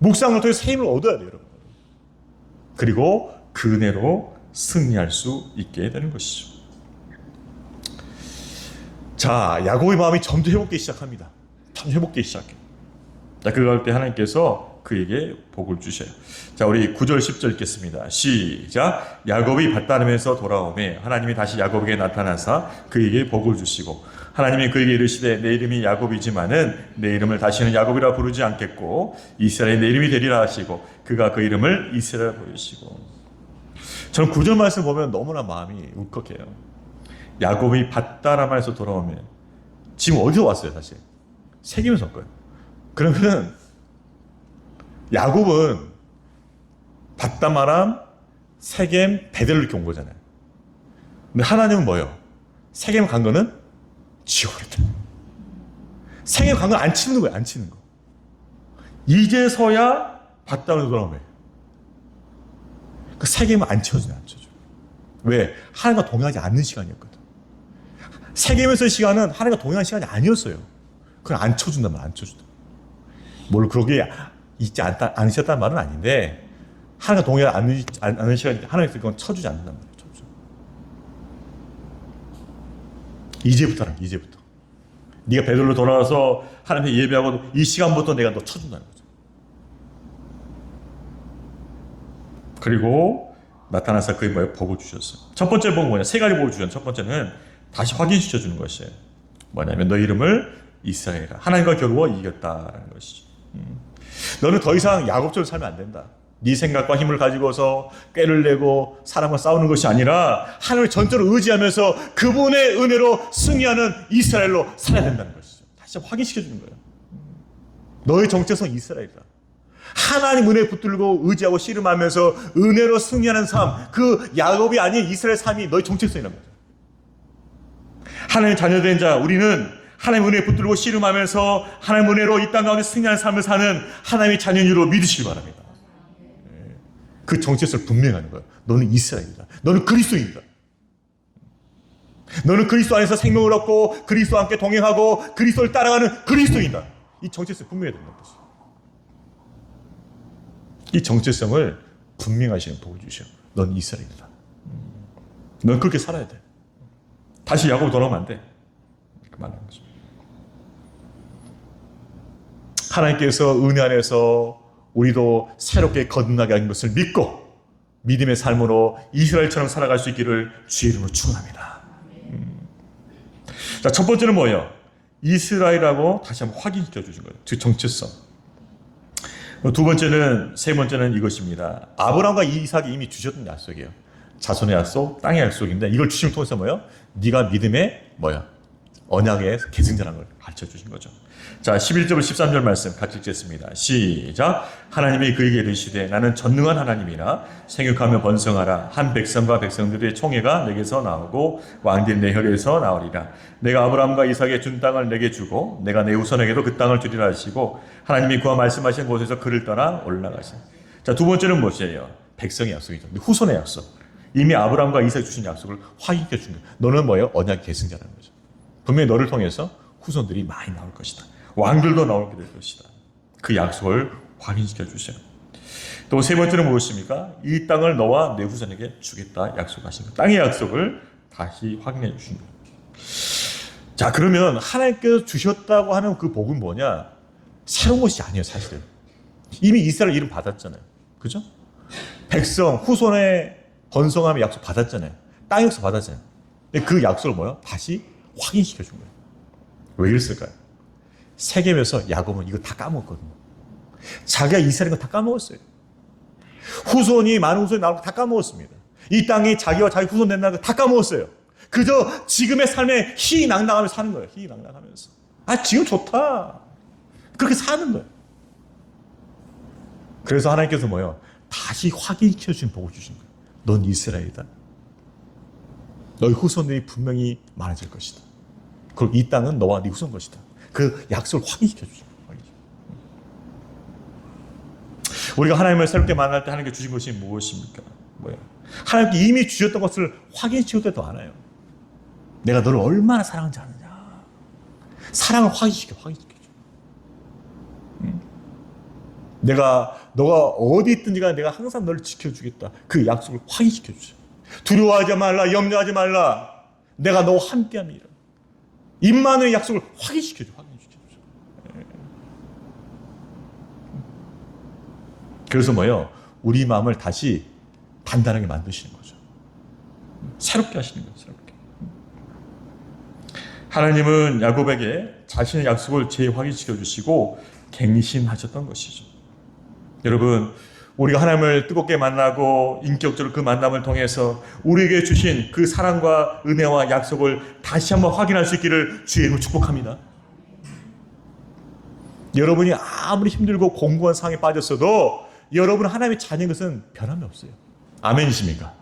묵상을 통해서 새 힘을 얻어야 돼요, 여러분. 그리고 그 은혜로 승리할 수 있게 되는 것이죠. 자, 야곱의 마음이 점점 회복되기 시작합니다. 점점 회복되기 시작해. 자, 그럴 때 하나님께서 그에게 복을 주셔요. 자, 우리 9절 10절 읽겠습니다. 시작. 야곱이 밭다름에서 돌아오매 하나님이 다시 야곱에게 나타나사 그에게 복을 주시고 하나님이 그에게 이르시되 내 이름이 야곱이지만은 내 이름을 다시는 야곱이라 부르지 않겠고 이스라엘이 내 이름이 되리라 하시고 그가 그 이름을 이스라엘 부르시고. 저는 9절 말씀 보면 너무나 마음이 울컥해요. 야곱이 밭다람에서 돌아오면 지금 어디서 왔어요? 사실 세겜에서 온 거예요. 그러면 야곱은 밭다마람, 세겜, 베델로 이렇게 온 거잖아요. 근데 하나님은 뭐예요? 세겜 간 거는 지옥이다. 세겜 간 건 안 치는 거예요. 안 치는 거. 이제서야 밭땅으로 돌아오면 그 세겜은 안 쳐줘요. 안 쳐줘요. 왜? 하나님과 동행하지 않는 시간이었거든. 세겜에서의 시간은 하나님과 동행하는 시간이 아니었어요. 그걸 안 쳐준단 말이야. 안 쳐준다. 뭘 그러게 있지 않으셨다는 말은 아닌데 하나님과 동행하지 않는 시간이 하나님께서 그건 쳐주지 않는단 말이에요. 쳐줘. 이제부터는 이제부터. 네가 베들로 돌아와서 하나님께 예배하고 이 시간부터 내가 너 쳐준다는 거죠. 그리고 나타나서 그의 뭐예요? 복을 주셨어요. 첫 번째 복은 뭐냐? 세 가지 복을 주셨어요. 첫 번째는 다시 확인시켜 주는 것이에요. 뭐냐면 너 이름을 이스라엘이라. 하나님과 겨루어 이겼다라는 것이죠. 너는 더 이상 야곱처럼 살면 안 된다. 네 생각과 힘을 가지고서 꾀를 내고 사람과 싸우는 것이 아니라 하나님을 전적으로 의지하면서 그분의 은혜로 승리하는 이스라엘로 살아야 된다는 것이죠. 다시 확인시켜 주는 거예요. 너의 정체성 이스라엘이다. 하나님 은혜에 붙들고 의지하고 씨름하면서 은혜로 승리하는 삶, 그 야곱이 아닌 이스라엘 삶이 너의 정체성이란 거죠. 하나님의 자녀된 자, 우리는 하나님 은혜에 붙들고 씨름하면서 하나님 은혜로 이 땅 가운데 승리하는 삶을 사는 하나님의 자녀인 줄로 믿으시기 바랍니다. 그 정체성을 분명하는 거예요. 너는 이스라엘이다. 너는 그리스도인이다. 너는 그리스도 안에서 생명을 얻고 그리스도와 함께 동행하고 그리스도를 따라가는 그리스도인이다. 이 정체성이 분명해야 된다는 것이죠. 이 정체성을 분명하시는 복을 주셔. 넌 이스라엘이다. 넌 그렇게 살아야 돼. 다시 야곱으로 돌아오면 안 돼. 그 말하는 거죠. 하나님께서 은혜 안에서 우리도 새롭게 거듭나게 하는 것을 믿고 믿음의 삶으로 이스라엘처럼 살아갈 수 있기를 주의 이름으로 축원합니다. 자, 첫 번째는 뭐예요? 이스라엘이라고 다시 한번 확인시켜 주신 거예요. 그 정체성. 두 번째는, 세 번째는 이것입니다. 아브라함과 이삭이 이미 주셨던 약속이에요. 자손의 약속, 땅의 약속인데 이걸 주심을 통해서 뭐예요? 네가 믿음의 뭐야? 언약의 계승자라는 걸 가르쳐 주신 거죠. 자, 11절 13절 말씀 같이 읽겠습니다. 시작. 하나님이 그에게 이르시되 나는 전능한 하나님이라 생육하며 번성하라. 한 백성과 백성들의 총회가 내게서 나오고 왕들이 내 혈에서 나오리라. 내가 아브라함과 이삭에 준 땅을 내게 주고 내가 내 후손에게도 그 땅을 주리라 하시고 하나님이 그와 말씀하신 곳에서 그를 떠나 올라가신. 자, 두 번째는 무엇이에요? 백성의 약속이죠. 후손의 약속. 이미 아브라함과 이삭이 주신 약속을 확인해 준 거예요. 너는 뭐예요? 언약 계승자라는 거죠. 분명히 너를 통해서 후손들이 많이 나올 것이다. 왕들도 나오게 될 것이다. 그 약속을 확인시켜 주셔요. 또 세 번째는 무엇입니까? 이 땅을 너와 내 후손에게 주겠다 약속하신 것. 땅의 약속을 다시 확인해 주신 거예요. 자, 그러면 하나님께서 주셨다고 하는 그 복은 뭐냐? 새로운 것이 아니에요, 사실은. 이미 이스라엘 이름 받았잖아요. 그죠? 백성, 후손의 번성함의 약속 받았잖아요. 땅 약속 받았잖아요. 근데 그 약속을 뭐예요? 다시 확인시켜 준 거예요. 왜 이랬을까요? 세겜에서 야곱은 이거 다 까먹었거든요. 자기가 이스라엘인 거 다 까먹었어요. 후손이, 많은 후손이 나오고 다 까먹었습니다. 이 땅이 자기와 자기 후손 된다는 거 다 까먹었어요. 그저 지금의 삶에 희희낙낙하면서 사는 거예요. 희희낙낙하면서. 아, 지금 좋다. 그렇게 사는 거예요. 그래서 하나님께서 뭐예요? 다시 확인시켜 주신 복을 주신 거예요. 넌 이스라엘이다. 너희 후손들이 분명히 많아질 것이다. 그리고 이 땅은 너와 네 후손 것이다. 그 약속을 확인시켜 주죠. 우리가 하나님을 새롭게 만날 때 하나님께 주신 것이 무엇입니까? 뭐예요? 하나님께 이미 주셨던 것을 확인시킬 때도 많아요. 내가 너를 얼마나 사랑하는지 아느냐. 사랑을 확인시켜 줘. 너가 어디 있든지 간에 내가 항상 너를 지켜주겠다. 그 약속을 확인시켜 주죠. 두려워하지 말라, 염려하지 말라. 내가 너와 함께함이라. 임마누엘의 약속을 확인시켜줘. 그래서 뭐예요? 우리 마음을 다시 단단하게 만드시는 거죠. 새롭게 하시는 거예요. 새롭게. 하나님은 야곱에게 자신의 약속을 재확인시켜 주시고 갱신하셨던 것이죠. 여러분, 우리가 하나님을 뜨겁게 만나고 인격적으로 그 만남을 통해서 우리에게 주신 그 사랑과 은혜와 약속을 다시 한번 확인할 수 있기를 주의 이름으로 축복합니다. 여러분이 아무리 힘들고 공고한 상황에 빠졌어도 여러분 하나님의 자녀인 것은 변함이 없어요. 아멘이십니까?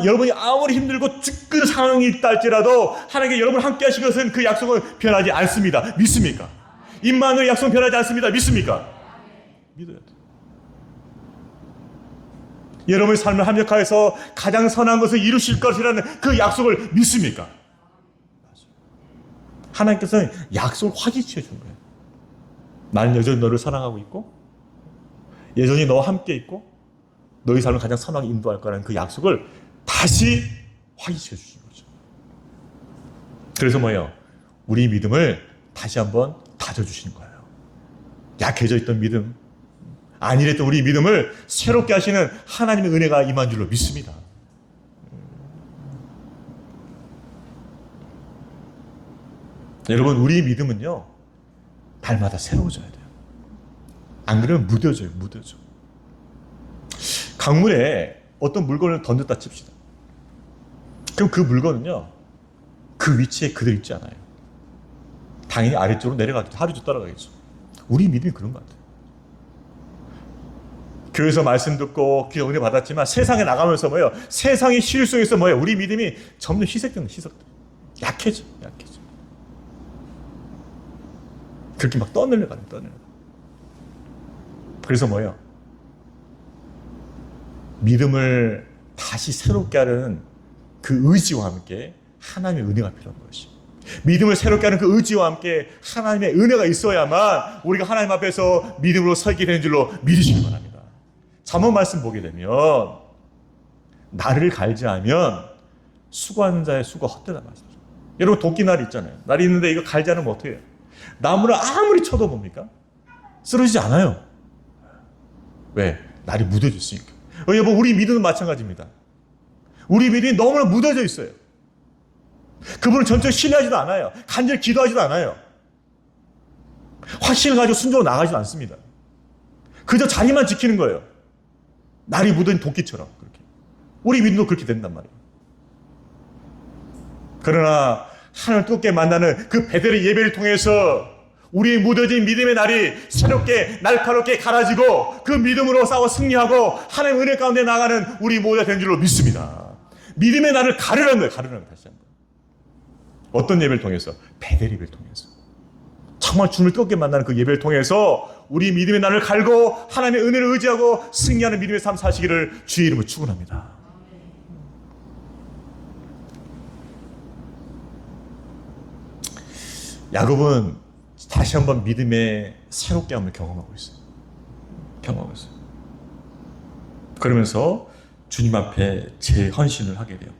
여러분이 아무리 힘들고 죽는 상황이 있다 할지라도 하나님께 여러분을 함께 하신 것은 그 약속은 변하지 않습니다. 믿습니까? 임마누엘 약속은 변하지 않습니다. 믿습니까? 믿어야 돼요. 여러분의 삶을 합력하여서 가장 선한 것을 이루실 것이라는 그 약속을 믿습니까? 하나님께서는 약속을 확인시켜 준 거예요. 나는 여전히 너를 사랑하고 있고 여전히 너와 함께 있고 너희 삶을 가장 선하게 인도할 거라는 그 약속을 다시 확인시켜 주신 거죠. 그래서 뭐예요? 우리 믿음을 다시 한번 다져주시는 거예요. 약해져 있던 믿음, 안일했던 우리 믿음을 새롭게 하시는 하나님의 은혜가 임한 줄로 믿습니다. 여러분, 우리 믿음은요, 날마다 새로워져야 돼요. 안 그러면 무뎌져요, 무뎌져. 강물에 어떤 물건을 던졌다 칩시다. 그럼 그 물건은요, 그 위치에 그대로 있지 않아요. 당연히 아래쪽으로 내려가겠죠. 하루도 따라가겠죠. 우리 믿음이 그런 것 같아요. 교회에서 말씀 듣고 귀한 은혜 받았지만 세상에 나가면서 뭐예요? 세상의 시류 속에서 뭐예요? 우리 믿음이 점점 희석되는 약해져. 그렇게 막 떠내려가요. 그래서 뭐예요? 믿음을 다시 새롭게 하는 그 의지와 함께 하나님의 은혜가 필요한 것이. 믿음을 새롭게 하는 그 의지와 함께 하나님의 은혜가 있어야만 우리가 하나님 앞에서 믿음으로 서게 되는 줄로 믿으시기 바랍니다. 잠언 말씀 보게 되면 나를 갈지 않으면 수고하는 자의 수고 헛되다 말씀이죠. 여러분 도끼날이 있잖아요. 날이 있는데 이거 갈지 않으면 어떻게 해요? 나무를 아무리 쳐도 뭡니까? 쓰러지지 않아요. 왜? 날이 묻어져 있으니까. 여러분 우리 믿음은 마찬가지입니다. 우리 믿음이 너무나 묻어져 있어요. 그분을 전적으로 신뢰하지도 않아요. 간절히 기도하지도 않아요. 확신을 가지고 순종으로 나가지도 않습니다. 그저 자리만 지키는 거예요. 날이 묻은 도끼처럼 그렇게. 우리 믿음도 그렇게 된단 말이에요. 그러나 하나님을 뜨겁게 만나는 그 베델의 예배를 통해서 우리의 묻어진 믿음의 날이 새롭게 날카롭게 갈아지고 그 믿음으로 싸워 승리하고 하나님의 은혜 가운데 나가는 우리 모두가 된 줄로 믿습니다. 믿음의 날을 가르는 거예요. 다시 한번. 어떤 예배를 통해서? 베델 예배를 통해서. 정말 주님을 뜨겁게 만나는 그 예배를 통해서 우리 믿음의 날을 갈고 하나님의 은혜를 의지하고 승리하는 믿음의 삶 사시기를 주의 이름으로 축원합니다. 야곱은 다시 한번 믿음의 새롭게 함을 경험하고 있어요. 그러면서 주님 앞에 재헌신을 하게 돼요.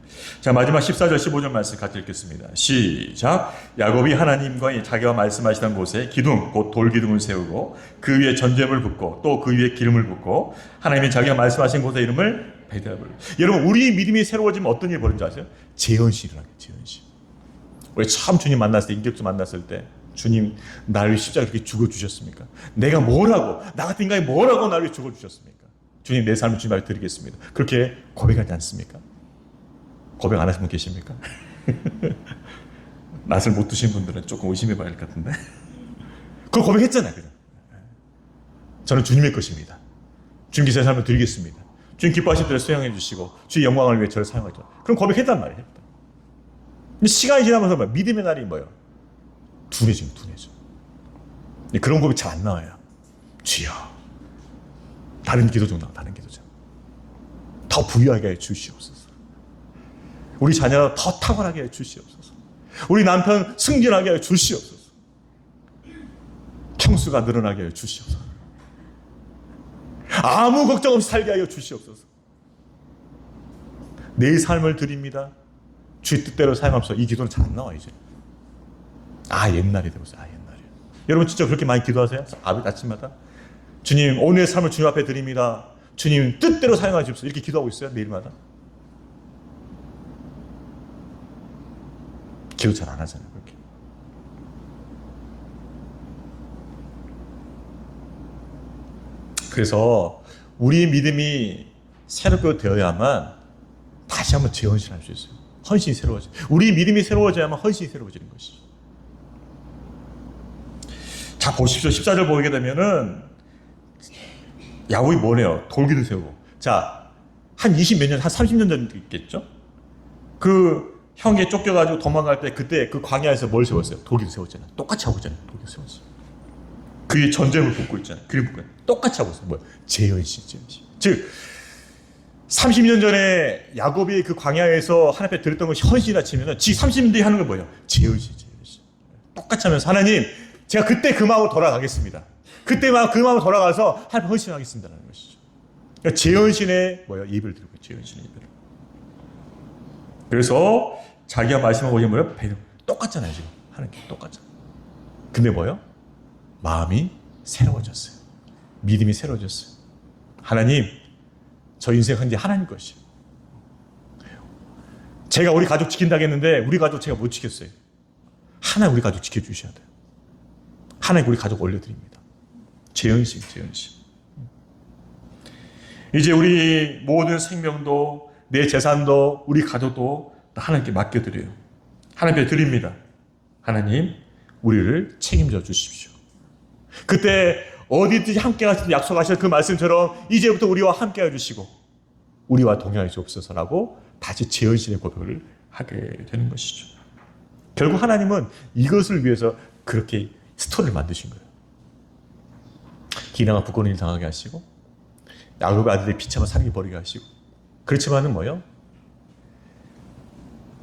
자, 마지막 14절 15절 말씀 같이 읽겠습니다. 시작. 야곱이 하나님과 자기와 말씀하시던 곳에 기둥 곧 돌기둥을 세우고 그 위에 전제물을 붓고 또 그 위에 기름을 붓고 하나님이 자기가 말씀하신 곳의 이름을 베델. 여러분 우리 믿음이 새로워지면 어떤 일이 벌어진지 아세요? 재헌신을 하게. 재헌신. 우리 처음 주님 만났을 때, 인격주 만났을 때 주님 나를 위해 십자가에 그렇게 죽어주셨습니까? 내가 뭐라고, 나 같은 인간이 뭐라고 나를 위해 죽어주셨습니까? 주님 내 삶을 주님 앞에 드리겠습니다. 그렇게 고백하지 않습니까? 고백 안 하신 분 계십니까? 낯을 못 드신 분들은 조금 의심해 봐야 할 것 같은데. 그걸 고백했잖아요. 그죠? 저는 주님의 것입니다. 주님께 제 삶을 드리겠습니다. 주님 기뻐하신 대로 수용해 주시고 주의 영광을 위해 저를 사용하죠. 그럼 고백했단 말이에요. 근데 시간이 지나면서 믿음의 날이 뭐예요? 둔해져. 그런 고백 잘 안 나와요. 주여, 다른 기도 좀 나와. 다른 기도 좀. 더 부유하게 해 주시옵소서. 우리 자녀가 더 탁월하게 해 주시옵소서. 우리 남편 승진하게 해 주시옵소서. 평수가 늘어나게 해 주시옵소서. 아무 걱정 없이 살게 하여 주시옵소서. 내 삶을 드립니다. 주의 뜻대로 사용하면서 이 기도는 잘 안 나와 이제. 옛날이 되고서 옛날이에요. 여러분 진짜 그렇게 많이 기도하세요? 아침마다 주님 오늘의 삶을 주님 앞에 드립니다. 주님 뜻대로 사용하여 주옵소서. 이렇게 기도하고 있어요? 매일마다? 기도 잘 안 하잖아요. 그렇게. 그래서 우리의 믿음이 새롭게 되어야만 다시 한번 재헌신할 수 있어요. 헌신이 새로워져. 우리 믿음이 새로워져야만 헌신이 새로워지는 것이죠. 자, 보십시오. 14절 보게 되면은 야곱이 뭐래요? 돌기둥 세우고. 자, 한 20 몇 년, 한 30년 전 있겠죠? 그 형에 쫓겨가지고 도망갈 때 그때 그 광야에서 뭘 세웠어요? 도기를 세웠잖아요. 똑같이 하고 있잖아요. 도기를 세웠어요. 그의 전쟁을 돕고 있잖아요. 그림 보고 똑같이 하고 있어요. 뭐야? 재현신, 재현신. 즉 30년 전에 야곱이 그 광야에서 하나님 앞에 드렸던 것이 헌신이라 치면은 지 30년 뒤에 하는 건 뭐예요? 재현신, 재현신. 똑같이 하면서 하나님, 제가 그때 그 마음으로 돌아가겠습니다. 그때 그 마음으로 돌아가서 하나님 헌신하겠습니다라는 것이죠. 그러니까 재헌신의 뭐예요? 예배를 드리고 재헌신의 예배를. 그래서 자기가 말씀하고 오신 뭐예요? 똑같잖아요 지금 하는 게 똑같잖아요. 근데 뭐예요? 마음이 새로워졌어요. 믿음이 새로워졌어요. 하나님, 저 인생 현재 하나님 것이에요. 제가 우리 가족 지킨다고 했는데 우리 가족 제가 못 지켰어요. 하나님 우리 가족 지켜주셔야 돼요. 하나님 우리 가족 올려드립니다. 재헌신, 재헌신. 이제 우리 모든 생명도 내 재산도 우리 가족도 하나님께 맡겨드려요. 하나님께 드립니다. 하나님 우리를 책임져 주십시오. 그때 어디든지 함께 하실 때 약속하신 그 말씀처럼 이제부터 우리와 함께 해주시고 우리와 동행할 수 없어서라고 다시 재헌신의 고백을 하게 되는 것이죠. 결국 하나님은 이것을 위해서 그렇게 스토리를 만드신 거예요. 디나가 부끄러운 일 당하게 하시고 야곱의 아들들이 비참한 사랑이 버리게 하시고 그렇지만은 뭐요?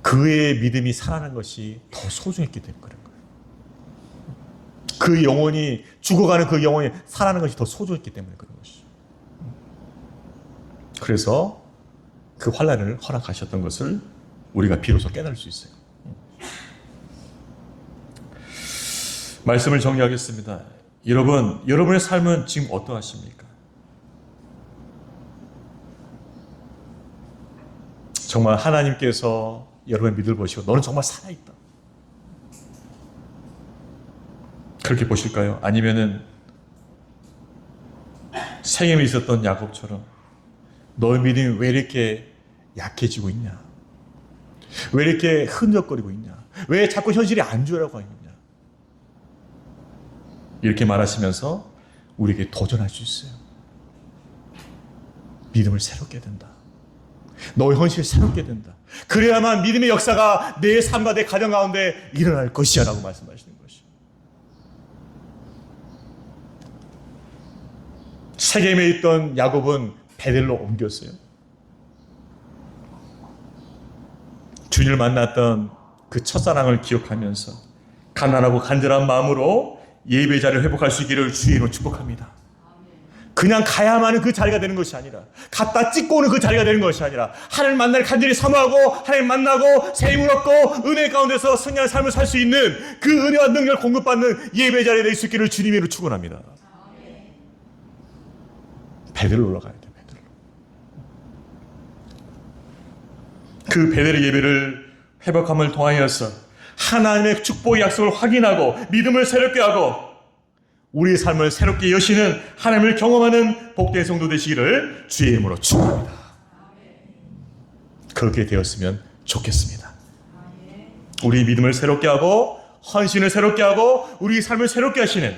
그의 믿음이 살아난 것이 더 소중했기 때문에 그런 거예요. 그 영혼이 죽어가는 그 영혼이 살아나는 것이 더 소중했기 때문에 그런 것이죠. 그래서 그 환난을 허락하셨던 것을 우리가 비로소 깨달을 수 있어요. 말씀을 정리하겠습니다. 여러분, 여러분의 삶은 지금 어떠하십니까? 정말 하나님께서 여러분의 믿음을 보시고 너는 정말 살아있다. 그렇게 보실까요? 아니면은 세겜에 있었던 야곱처럼 너의 믿음이 왜 이렇게 약해지고 있냐? 왜 이렇게 흔적거리고 있냐? 왜 자꾸 현실이 안 좋으라고 하느냐? 이렇게 말하시면서 우리에게 도전할 수 있어요. 믿음을 새롭게 된다. 너의 현실을 새롭게 된다. 그래야만 믿음의 역사가 내 삶과 내 가정 가운데 일어날 것이야 라고 말씀하시는 것이죠. 세겜에 있던 야곱은 베델로 옮겼어요. 주님을 만났던 그 첫사랑을 기억하면서 가난하고 간절한 마음으로 예배 자리를 회복할 수 있기를 주의 이름으로 축복합니다. 그냥 가야만 하는 그 자리가 되는 것이 아니라 갖다 찍고 오는 그 자리가 되는 것이 아니라 하나님 만날 간절히 사모하고 하나님 만나고 새 힘을 얻고 은혜 가운데서 승리한 삶을 살 수 있는 그 은혜와 능력을 공급받는 예배 자리에 될 수 있기를 주님의 이름으로 축원합니다. 베델로 올라가야 돼. 베델로. 그 베델의 예배를 회복함을 통하여서 하나님의 축복의 약속을 확인하고 믿음을 새롭게 하고 우리의 삶을 새롭게 여시는 하나님을 경험하는 복된 성도 되시기를 주의 이름으로 축원합니다. 그렇게 되었으면 좋겠습니다. 우리 믿음을 새롭게 하고 헌신을 새롭게 하고 우리 삶을 새롭게 하시는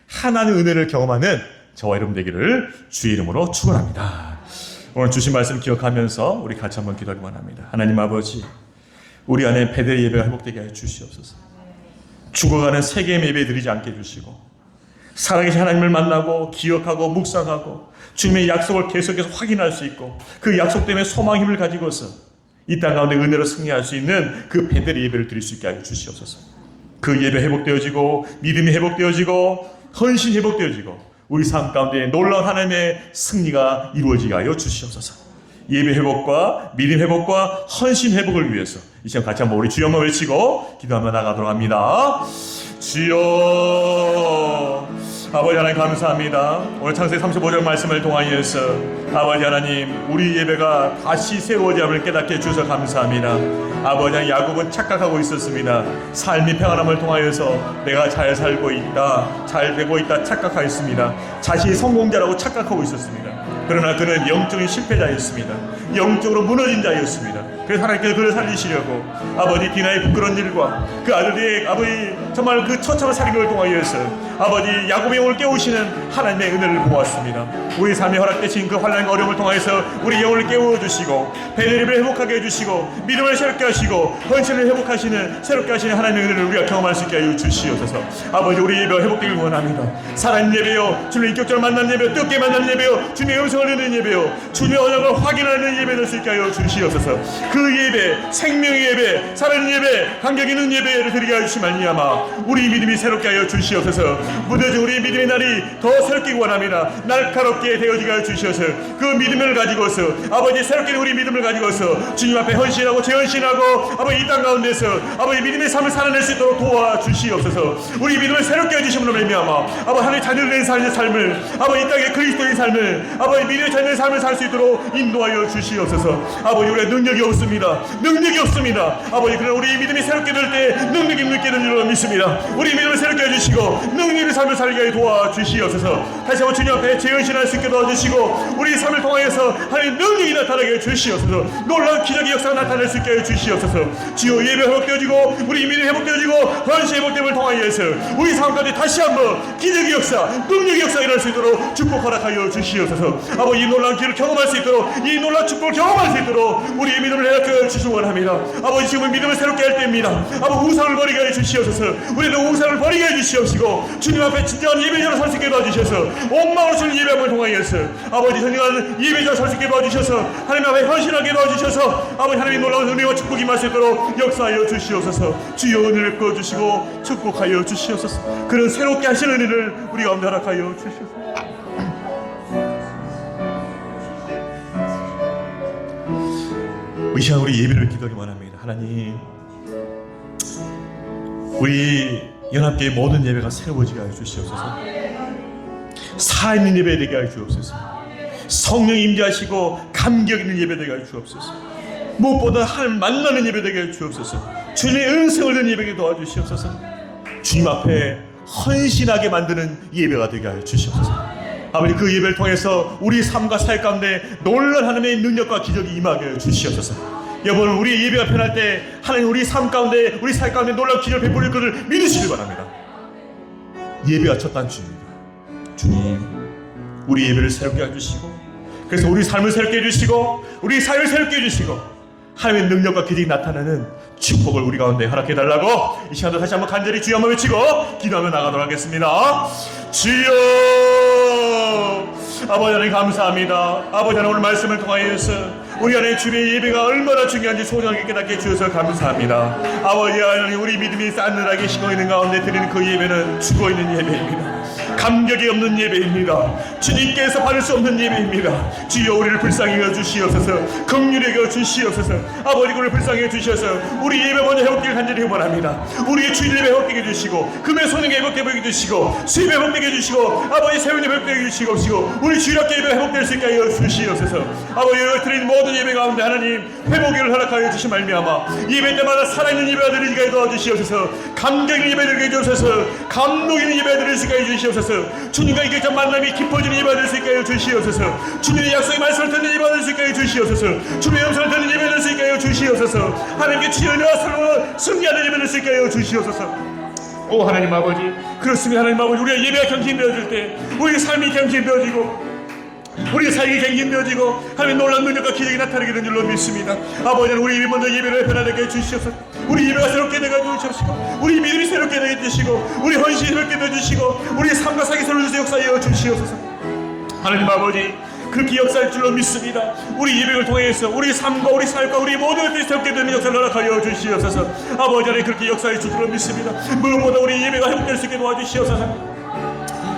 하나님의 은혜를 경험하는 저와 여러분 되기를 주의 이름으로 축원합니다. 오늘 주신 말씀 기억하면서 우리 같이 한번 기도하기만 합니다. 하나님 아버지, 우리 안에 베델 예배가 회복되게 하여 주시옵소서. 죽어가는 세겜 예배 드리지 않게 해주시고 살아계신 하나님을 만나고 기억하고 묵상하고 주님의 약속을 계속해서 확인할 수 있고 그 약속 때문에 소망 힘을 가지고서 이 땅 가운데 은혜로 승리할 수 있는 그 베델 예배를 드릴 수 있게 하여 주시옵소서. 그 예배 회복되어지고 믿음이 회복되어지고 헌신이 회복되어지고 우리 삶 가운데 놀라운 하나님의 승리가 이루어지게 하여 주시옵소서. 예배 회복과 믿음 회복과 헌신 회복을 위해서 이 시간 같이 한번 우리 주여 한번 외치고 기도하며 나가도록 합니다. 주여, 아버지 하나님 감사합니다. 오늘 창세기 35절 말씀을 통하여서 아버지 하나님 우리 예배가 다시 세워짐을 깨닫게 해주셔서 감사합니다. 아버지 하나님 야곱은 착각하고 있었습니다. 삶이 평안함을 통하여서 내가 잘 살고 있다, 잘 되고 있다 착각하였습니다. 자신이 성공자라고 착각하고 있었습니다. 그러나 그는 영적인 실패자였습니다. 영적으로 무너진 자였습니다. 그래서 하나님께서 그를 살리시려고 아버지 디나의 부끄러운 일과 그 아들의 아버지 정말 그 처참한 살인을 통하여서 아버지 야곱의 영혼을 깨우시는 하나님의 은혜를 보았습니다. 우리 삶에 허락되신 그 환난과 어려움을 통하여서 우리 영혼을 깨워주시고 베델을 회복하게 해주시고 믿음을 새롭게 하시고 헌신을 회복하시는 새롭게 하시는 하나님의 은혜를 우리가 경험할 수 있게 하여 주시옵소서. 아버지 우리 예배가 회복되길 원합니다. 살아있는 예배요, 주님의 인격적으로 만난 예배요, 뜨겁게 만난 예배요, 주님의 음성을 듣는 예배요, 주님의 언약을 확인하는 예배 될 수 있게 하여 주시옵소서. 그 예배, 생명의 예배, 살아있는 예배, 감격 있는 예배를 드리게 하여 주시 말미암아 우리 믿음이 새롭게 하여 주시옵소서. 무뎌진 우리 믿음의 날이 더 새롭게 원합니다. 날카롭게 되어지게 하여 주시옵소서. 그 믿음을 가지고서 아버지 새롭게 우리 믿음을 가지고서 주님 앞에 헌신하고 재헌신하고 아버지 이 땅 가운데서 아버지 믿음의 삶을 살아낼 수 있도록 도와주시옵소서. 우리 믿음을 새롭게 해주심으로 말미암아 아버지 하나님의 자녀된 삶을 아버지 이 땅의 그리스도인 삶을 아버지 믿음의 자녀의 삶을 살 수 있도록 인도하여 주시옵소서. 아버지 우리의 능력이 없습니다. 능력이 없습니다. 아버지 그러나 우리 믿음이 새롭게 될 때 능력이 있게 되는 줄로 믿습니다. 우리 믿음을 새롭게 해주시고 능력의 삶을 살게 도와주시옵소서. 다시 한번 주님 앞에 재헌신할 수 있게 도와주시고 우리 삶을 통하여서 하나님의 능력이 나타나게 해주시옵소서. 놀라운 기적의 역사가 나타날 수 있게 해주시옵소서. 주여 예배 회복되어지고 우리 믿음이 회복되어지고 헌신 회복됨을 통하여서 우리 삶 가운데 다시 한번 기적의 역사 능력의 역사가 일어날 수 있도록 축복 허락하여 주시옵소서. 아버지 이 놀라운 길을 경험할 수 있도록 이 놀라운 축복을 경험할 수 있도록 우리의 믿음을 회복해 주시기 원합니다. 아버지 지금은 믿음을 새롭게 할 때입니다. 아버지 우상을 버리게 해 주시옵소서. 우리도 우상을 버리게 해 주시옵시고 주님 앞에 진정한 예배자로 설 수 있게 도와주셔서 옥망으로 주는 예배함을 통하여서 아버지 선정한 예배자로 설 수 있게 도와주셔서 하나님 앞에 헌신하게 도와주셔서 아버지 하나님의 놀라운 은혜와 축복이 임할 수 있도록 역사하여 주시옵소서. 주여 은혜를 부어주시고 축복하여 주시옵소서. 그런 새롭게 하시는 은혜를 우리 가운데 허락하여 주시옵소서. 이 시간 우리 예배를 기도하기 원합니다. 하나님 우리 연합교회 모든 예배가 새로워지게 하여 주시옵소서. 살아있는 예배 되게 하여 주옵소서. 성령 임재하시고 감격 있는 예배 되게 하여 주옵소서. 무엇보다 하나님 만나는 예배 되게 하여 주옵소서. 주님의 음성을 듣는 예배게 도와주시옵소서. 주님 앞에 헌신하게 만드는 예배가 되게 하여 주시옵소서. 아버지 그 예배를 통해서 우리 삶과 사역 가운데 놀라운 하나님의 능력과 기적이 임하게 하여 주시옵소서. 여러분 우리 예배가 편할 때 하나님 우리 삶 가운데 우리 사역 가운데 놀라운 기적을 베풀릴 것을 믿으시길 바랍니다. 예배가 첫 단추입니다. 주님 우리 예배를 새롭게 해주시고 그래서 우리 삶을 새롭게 해주시고 우리 사역을 새롭게 해주시고 하나님의 능력과 기적이 나타나는 축복을 우리 가운데 허락해달라고 이 시간도 다시 한번 간절히 주여 한번 외치고 기도하며 나가도록 하겠습니다. 주여 아버지 하나님 감사합니다. 아버지 하나님 오늘 말씀을 통하여서 우리 안에 주님의 예배가 얼마나 중요한지 소중하게 깨닫게 해주셔서 감사합니다. 아버지 하나님 우리 믿음이 싸늘하게 식어있는 가운데 드리는 그 예배는 죽어있는 예배입니다. 감격이 없는 예배입니다. 주님께서 받을 수 없는 예배입니다. 주여 우리를 불쌍히 여주시옵소서. 긍휼히 여주시옵소서. 아버지 우리를 불쌍히 여주셔서 우리 예배 먼저 회복되길 간절히 원합니다. 우리의 주일 예배 회복되게 해주시고 금의 소능에 회복되게 해주시고 수입 회복되게 해주시고 아버지 세운이 회복되게 해주시고 우리 주일학교 예배 회복될 수 있게 하여 주시옵소서. 아버지 드린 모든 예배 가운데 하나님 회복을 허락하여 주시 말미암아 예배 때마다 살아있는 예배가 드리게 해 도와주시옵소서. 감격 있는 예배 드리게 해주셔서 감동 있는 예배 드릴 수 있게 해 주시옵소서. 주님과 이격적 만남이 깊어지는 예배 드릴 수 있게 해 주시옵소서. 주님의 약속의 말씀을 듣는 예배 드릴 수 있게 해 주시옵소서. 주님의 음성을 듣는 예배 드릴 수 있게 해 주시옵소서. 하나님께 치열과 서로 승리하는 예배 드릴 수 있게 해 주시옵소서. 오 하나님 아버지 그렇습니다. 하나님 아버지 우리의 예배가 경신되어질 때 우리의 삶이 경신되어지고 우리의 사역이 갱신되어지고 하나님의 놀라운 능력과 기적이 나타나게 된 줄로 믿습니다. 아버지는 우리 입이 먼저 예배를 변화되게 해주시옵소서. 우리 예배가 새롭게 되게 해주시옵시고 우리 믿음이 새롭게 되게 해주시고 우리 헌신이 새롭게 해주시고 우리의 삶과 사역이 새로운 역사에 주시옵소서. 하나님 아버지 그렇게 역사할 줄로 믿습니다. 우리 예배를 통해서 우리 삶과 우리 사역과 우리 모든 것들이 새롭게 되는 역사를 허락하여 주시옵소서. 아버지 하나님 그렇게 역사할 줄로 믿습니다. 무엇보다 우리 예배가 회복될 수 있게 도와주시옵소서.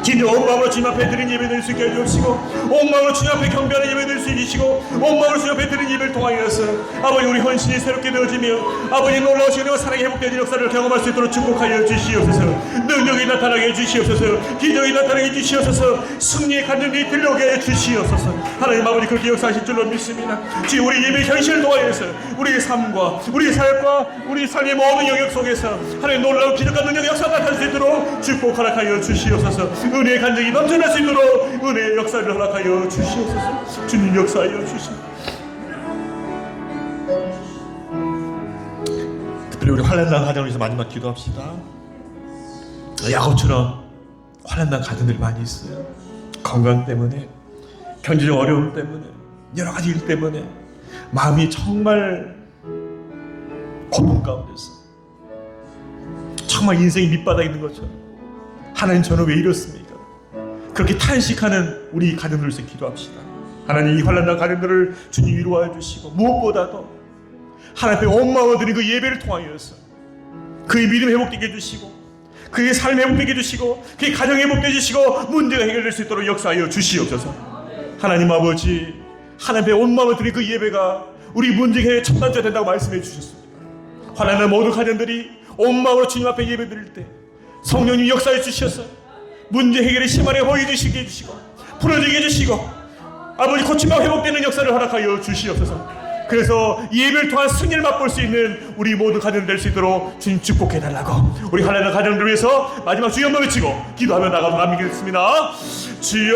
진정 온 마음으로 주님 앞에 드린 예배 드릴 수 있게 해주시고 온 마음으로 주님 앞에 경배하는 예배 드릴 수 있으시고 온 마음으로 주님 앞에 드린 예배를 통하여서 아버지 우리 헌신이 새롭게 되어지며 아버지 놀라우신 은혜와 사랑이 회복되는 역사를 경험할 수 있도록 축복하여 주시옵소서. 능력이 나타나게 해주시옵소서. 기적이 나타나게 해주시옵소서. 승리의 간증이 들려오게 해주시옵소서. 하나님 아버지 그렇게 역사하실 줄로 믿습니다. 주님 우리 예배 현실을 통하여서 우리의 삶과 우리의 사역과 우리 삶의 모든 영역 속에서 하나님 놀라운 기적과 능력의 역사가 나타날 수 있도록 축복 허락하여 주시옵소서. 은혜의 간증이 넘쳐날 수 있도록 은혜의 역사를 허락하여 주시옵소서. 주님 역사하여 주시옵소서. 특별히 우리 환난당 가정을 위해서 마지막 기도합시다. 야곱처럼 환난당 가정들이 많이 있어요. 건강 때문에, 경제적 어려움 때문에, 여러 가지 일 때문에 마음이 정말 고통 가운데서 정말 인생이 밑바닥에 있는 것처럼, 하나님 저는 왜 이렇습니까? 그렇게 탄식하는 우리 가정들을 위해서 기도합시다. 하나님 이 환난당 가정들을 주님 위로하여 주시고, 무엇보다도 하나님 앞에 온 마음을 드린 그 예배를 통하여서 그의 믿음 회복되게 해주시고, 그의 삶 회복되게 해주시고, 그의 가정 회복되게 해주시고, 문제가 해결될 수 있도록 역사하여 주시옵소서. 하나님 아버지, 하나님 앞에 온 마음을 드린 그 예배가 우리 문제 해결의 첫 단추가 된다고 말씀해 주셨습니다. 하나님 모든 가정들이 온 마음으로 주님 앞에 예배 드릴 때 성령님 역사해 주셔서 문제 해결의 시간에 허용해 주시게 해주시고, 풀어주게 해주시고, 아버지 고침과 회복되는 역사를 허락하여 주시옵소서. 그래서 예배를 통한 승리를 맛볼 수 있는 우리 모두 가정 될 수 있도록 주님 축복해달라고 우리 하나님 가정들을 위해서 마지막 주여 한번 외치고 기도하며 나가도록 하겠습니다. 주여,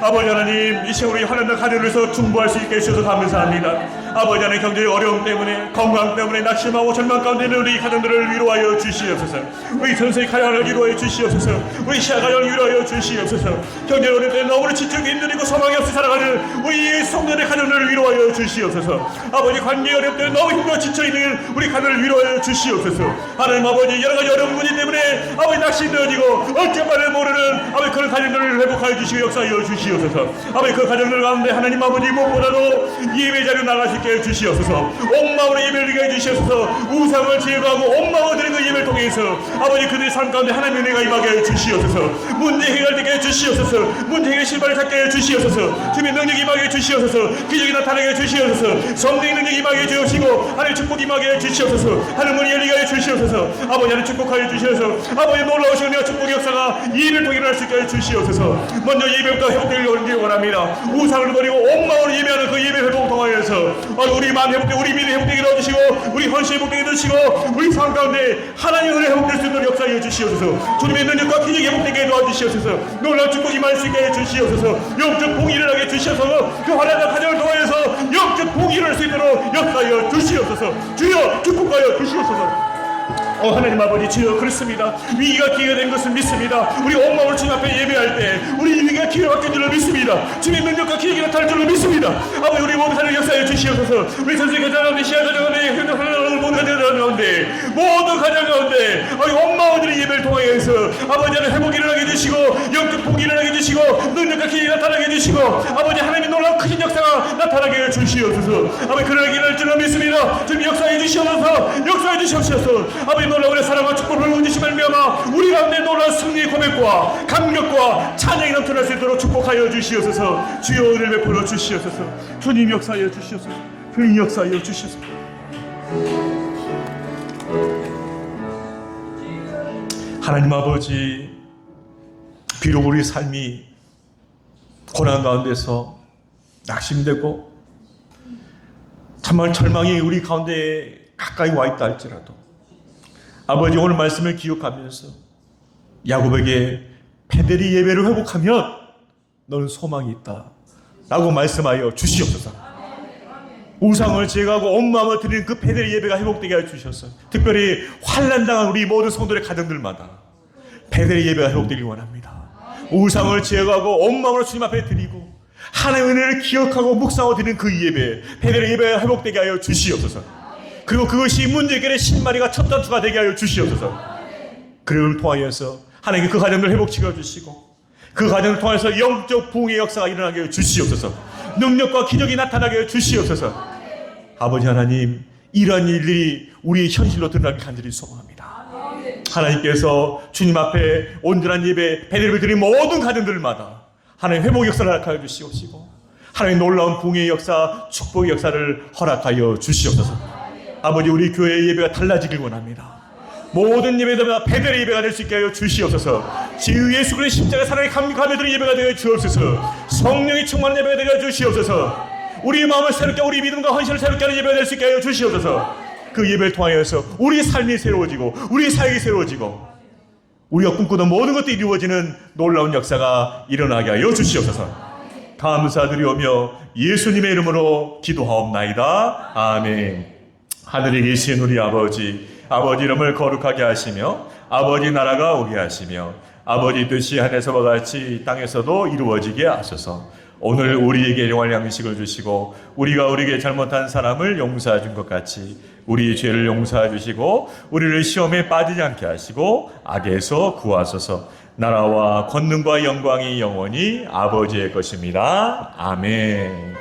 아버지 하나님, 이 시간 우리 하나님 가정을 위해서 중보할 수 있게 해주셔서 감사합니다. 아버지 하나님, 경제의 어려움 때문에, 건강 때문에 낙심하고 절망 가운데 있는 우리 가정들을 위로하여 주시옵소서. 우리 전세의 가정을 위로하여 주시옵소서. 우리 시아 가정을 위로하여 주시옵소서. 경제의 어려움 때문에 너무나 지치고 힘들고 소망이 없이 살아가는 우리 성도의 가정을 위로하여 주시옵소서. 아버지, 관계 어려움 때문에 너무 힘들어 지쳐있는 우리 가정을 위로하여 주시옵소서. 하나님 아버지, 여러가지 어려운 문제 때문에 아버지 낙심되어지고 어찌 말을 모르는 아버지 그런 가정들을 회복하여 주시고 역사하여 주시옵소서. 아버지 그 가정들 가운데 하나님 아버지 무엇보다도 예배 자리로 나갈 수 있게 해 주시옵소서. 온 마음으로 예배를 드리게 해 주시옵소서. 우상을 제거하고 온 마음으로 드리는 그 예배를 통해서 아버지 그들의 삶 가운데 하나님의 은혜가 임하게 해 주시옵소서. 문제 해결되게 해 주시옵소서. 문제 해결 실마리를 찾게 해 주시옵소서. 주님의 능력이 임하게 해 주시옵소서. 기적이 나타나게 해 주시옵소서. 성령의 능력이 임하게 해 주시고 하나님의 축복이 임하게 해 주시옵소서. 하늘 문이 열리게 해 주시옵소서. 아버지 하나님 축복하여 주시옵소서. 아버지 놀라우신 은혜와 축복의 역사가 예배를 통해 일어날 수 있게 해 주시옵소서. 먼저 예배부터 회복되기를 원합니다. 우상을 버리고 온 마음으로 예배하는 그 예배 회복 통하여서 우리 마음 회복되고 우리 믿음 회복되게 해주시고 우리 헌신 회복되게 해주시고 우리 삶 가운데 하나님의 은혜 회복될 수 있도록 역사해 주시옵소서. 주님의 능력과 기적이 회복되게 도와주시옵소서. 놀라운 축복이 임할 수 있게 해 주시옵소서. 영적 복이 일어나게 해 주시옵소서. 그 환난과 가정을 통하여서 영적 복이 일어날 수 있도록 역사하여 주시옵소서. 주여 축복하여 주시옵소서. 하나님 아버지, 주여 그렇습니다. 위기가 기회가 된 것을 믿습니다. 우리 온 마음으로 주님 앞에 예배할 때 우리 위기가 기회가 바뀐 줄로 믿습니다. 주님의 능력과 기적이 나타날 줄로 믿습니다. 아버지, 우리 모든 사람을 역사해 주시옵소서. 우리 전세 가정 가운데, 시야 가정 가운데, 현장 하나님 모든 가정 가운데, 모든 가정 가운데 온 마음으로 예배를 통하여서 아버지 하나님 회복이 일어나게 해주시고 영적 복이 일어나게 해주시고 능력과 기적이 나타나게 해주시고 아버지 하나님의 놀라운 큰 역사가 나타나게 해주시옵소서. 아버지 그러게 일어날 줄로 믿습니다. 주님 역사해 주시옵소서. 역사해 주시옵소서. 아버지 놀라운 사랑과 축복을 주시기 말미암아 우리 가운데 놀라운 승리의 고백과 감격과 찬양이 넘쳐날 수 있도록 축복하여 주시옵소서. 주여 은혜를 베풀어 주시옵소서. 주님 역사하여 주시옵소서. 주님 역사하여 주시옵소서. 하나님 아버지, 비록 우리 삶이 고난 가운데서 낙심되고 정말 절망이 우리 가운데 가까이 와 있다 할지라도 아버지 오늘 말씀을 기억하면서 야곱에게 베델이 예배를 회복하면 너는 소망이 있다 라고 말씀하여 주시옵소서. 우상을 제거하고 온 마음을 드리는 그 베델 예배가 회복되게 하여 주셔서 특별히 환난당한 우리 모든 성도의 가정들마다 베델 예배가 회복되길 원합니다. 우상을 제거하고 온 마음으로 주님 앞에 드리고 하나님의 은혜를 기억하고 묵상하고 드리는 그 예배, 베델 예배가 회복되게 하여 주시옵소서. 그리고 그것이 문제 해결의 신마리가 첫 단추가 되게 하여 주시옵소서. 그를 통하여서 하나님께 그 가정을 회복시켜 주시고 그 가정을 통해서 영적 부흥의 역사가 일어나게 하여 주시옵소서. 능력과 기적이 나타나게 하여 주시옵소서. 아버지 하나님, 이러한 일들이 우리의 현실로 드러나길 간절히 소망합니다. 하나님께서 주님 앞에 온전한 예배, 베델을 드린 모든 가정들마다 하나님 회복 역사를 허락하여 주시옵시고 하나님 놀라운 부흥의 역사, 축복의 역사를 허락하여 주시옵소서. 아버지, 우리 교회의 예배가 달라지길 원합니다. 모든 예배들마다 베델의 예배가 될 수 있게 하여 주시옵소서. 주 예수 그리스도의 십자가 사랑의 감격하며 드리는 예배가 되어 주옵소서. 성령이 충만한 예배가 되어 주시옵소서. 우리 마음을 새롭게, 우리 믿음과 헌신을 새롭게 하는 예배가 될 수 있게 하여 주시옵소서. 그 예배를 통하여서 우리 삶이 새로워지고 우리 사역이 새로워지고 우리가 꿈꾸던 모든 것들이 이루어지는 놀라운 역사가 일어나게 하여 주시옵소서. 감사드리오며 예수님의 이름으로 기도하옵나이다. 아멘. 하늘에 계신 우리 아버지 이름을 거룩하게 하시며 아버지 나라가 오게 하시며 아버지 뜻이 하늘에서와 같이 땅에서도 이루어지게 하소서. 오늘 우리에게 일용할 양식을 주시고 우리가 우리에게 잘못한 사람을 용서해 준 것 같이 우리의 죄를 용서해 주시고 우리를 시험에 빠지지 않게 하시고 악에서 구하소서. 나라와 권능과 영광이 영원히 아버지의 것입니다. 아멘.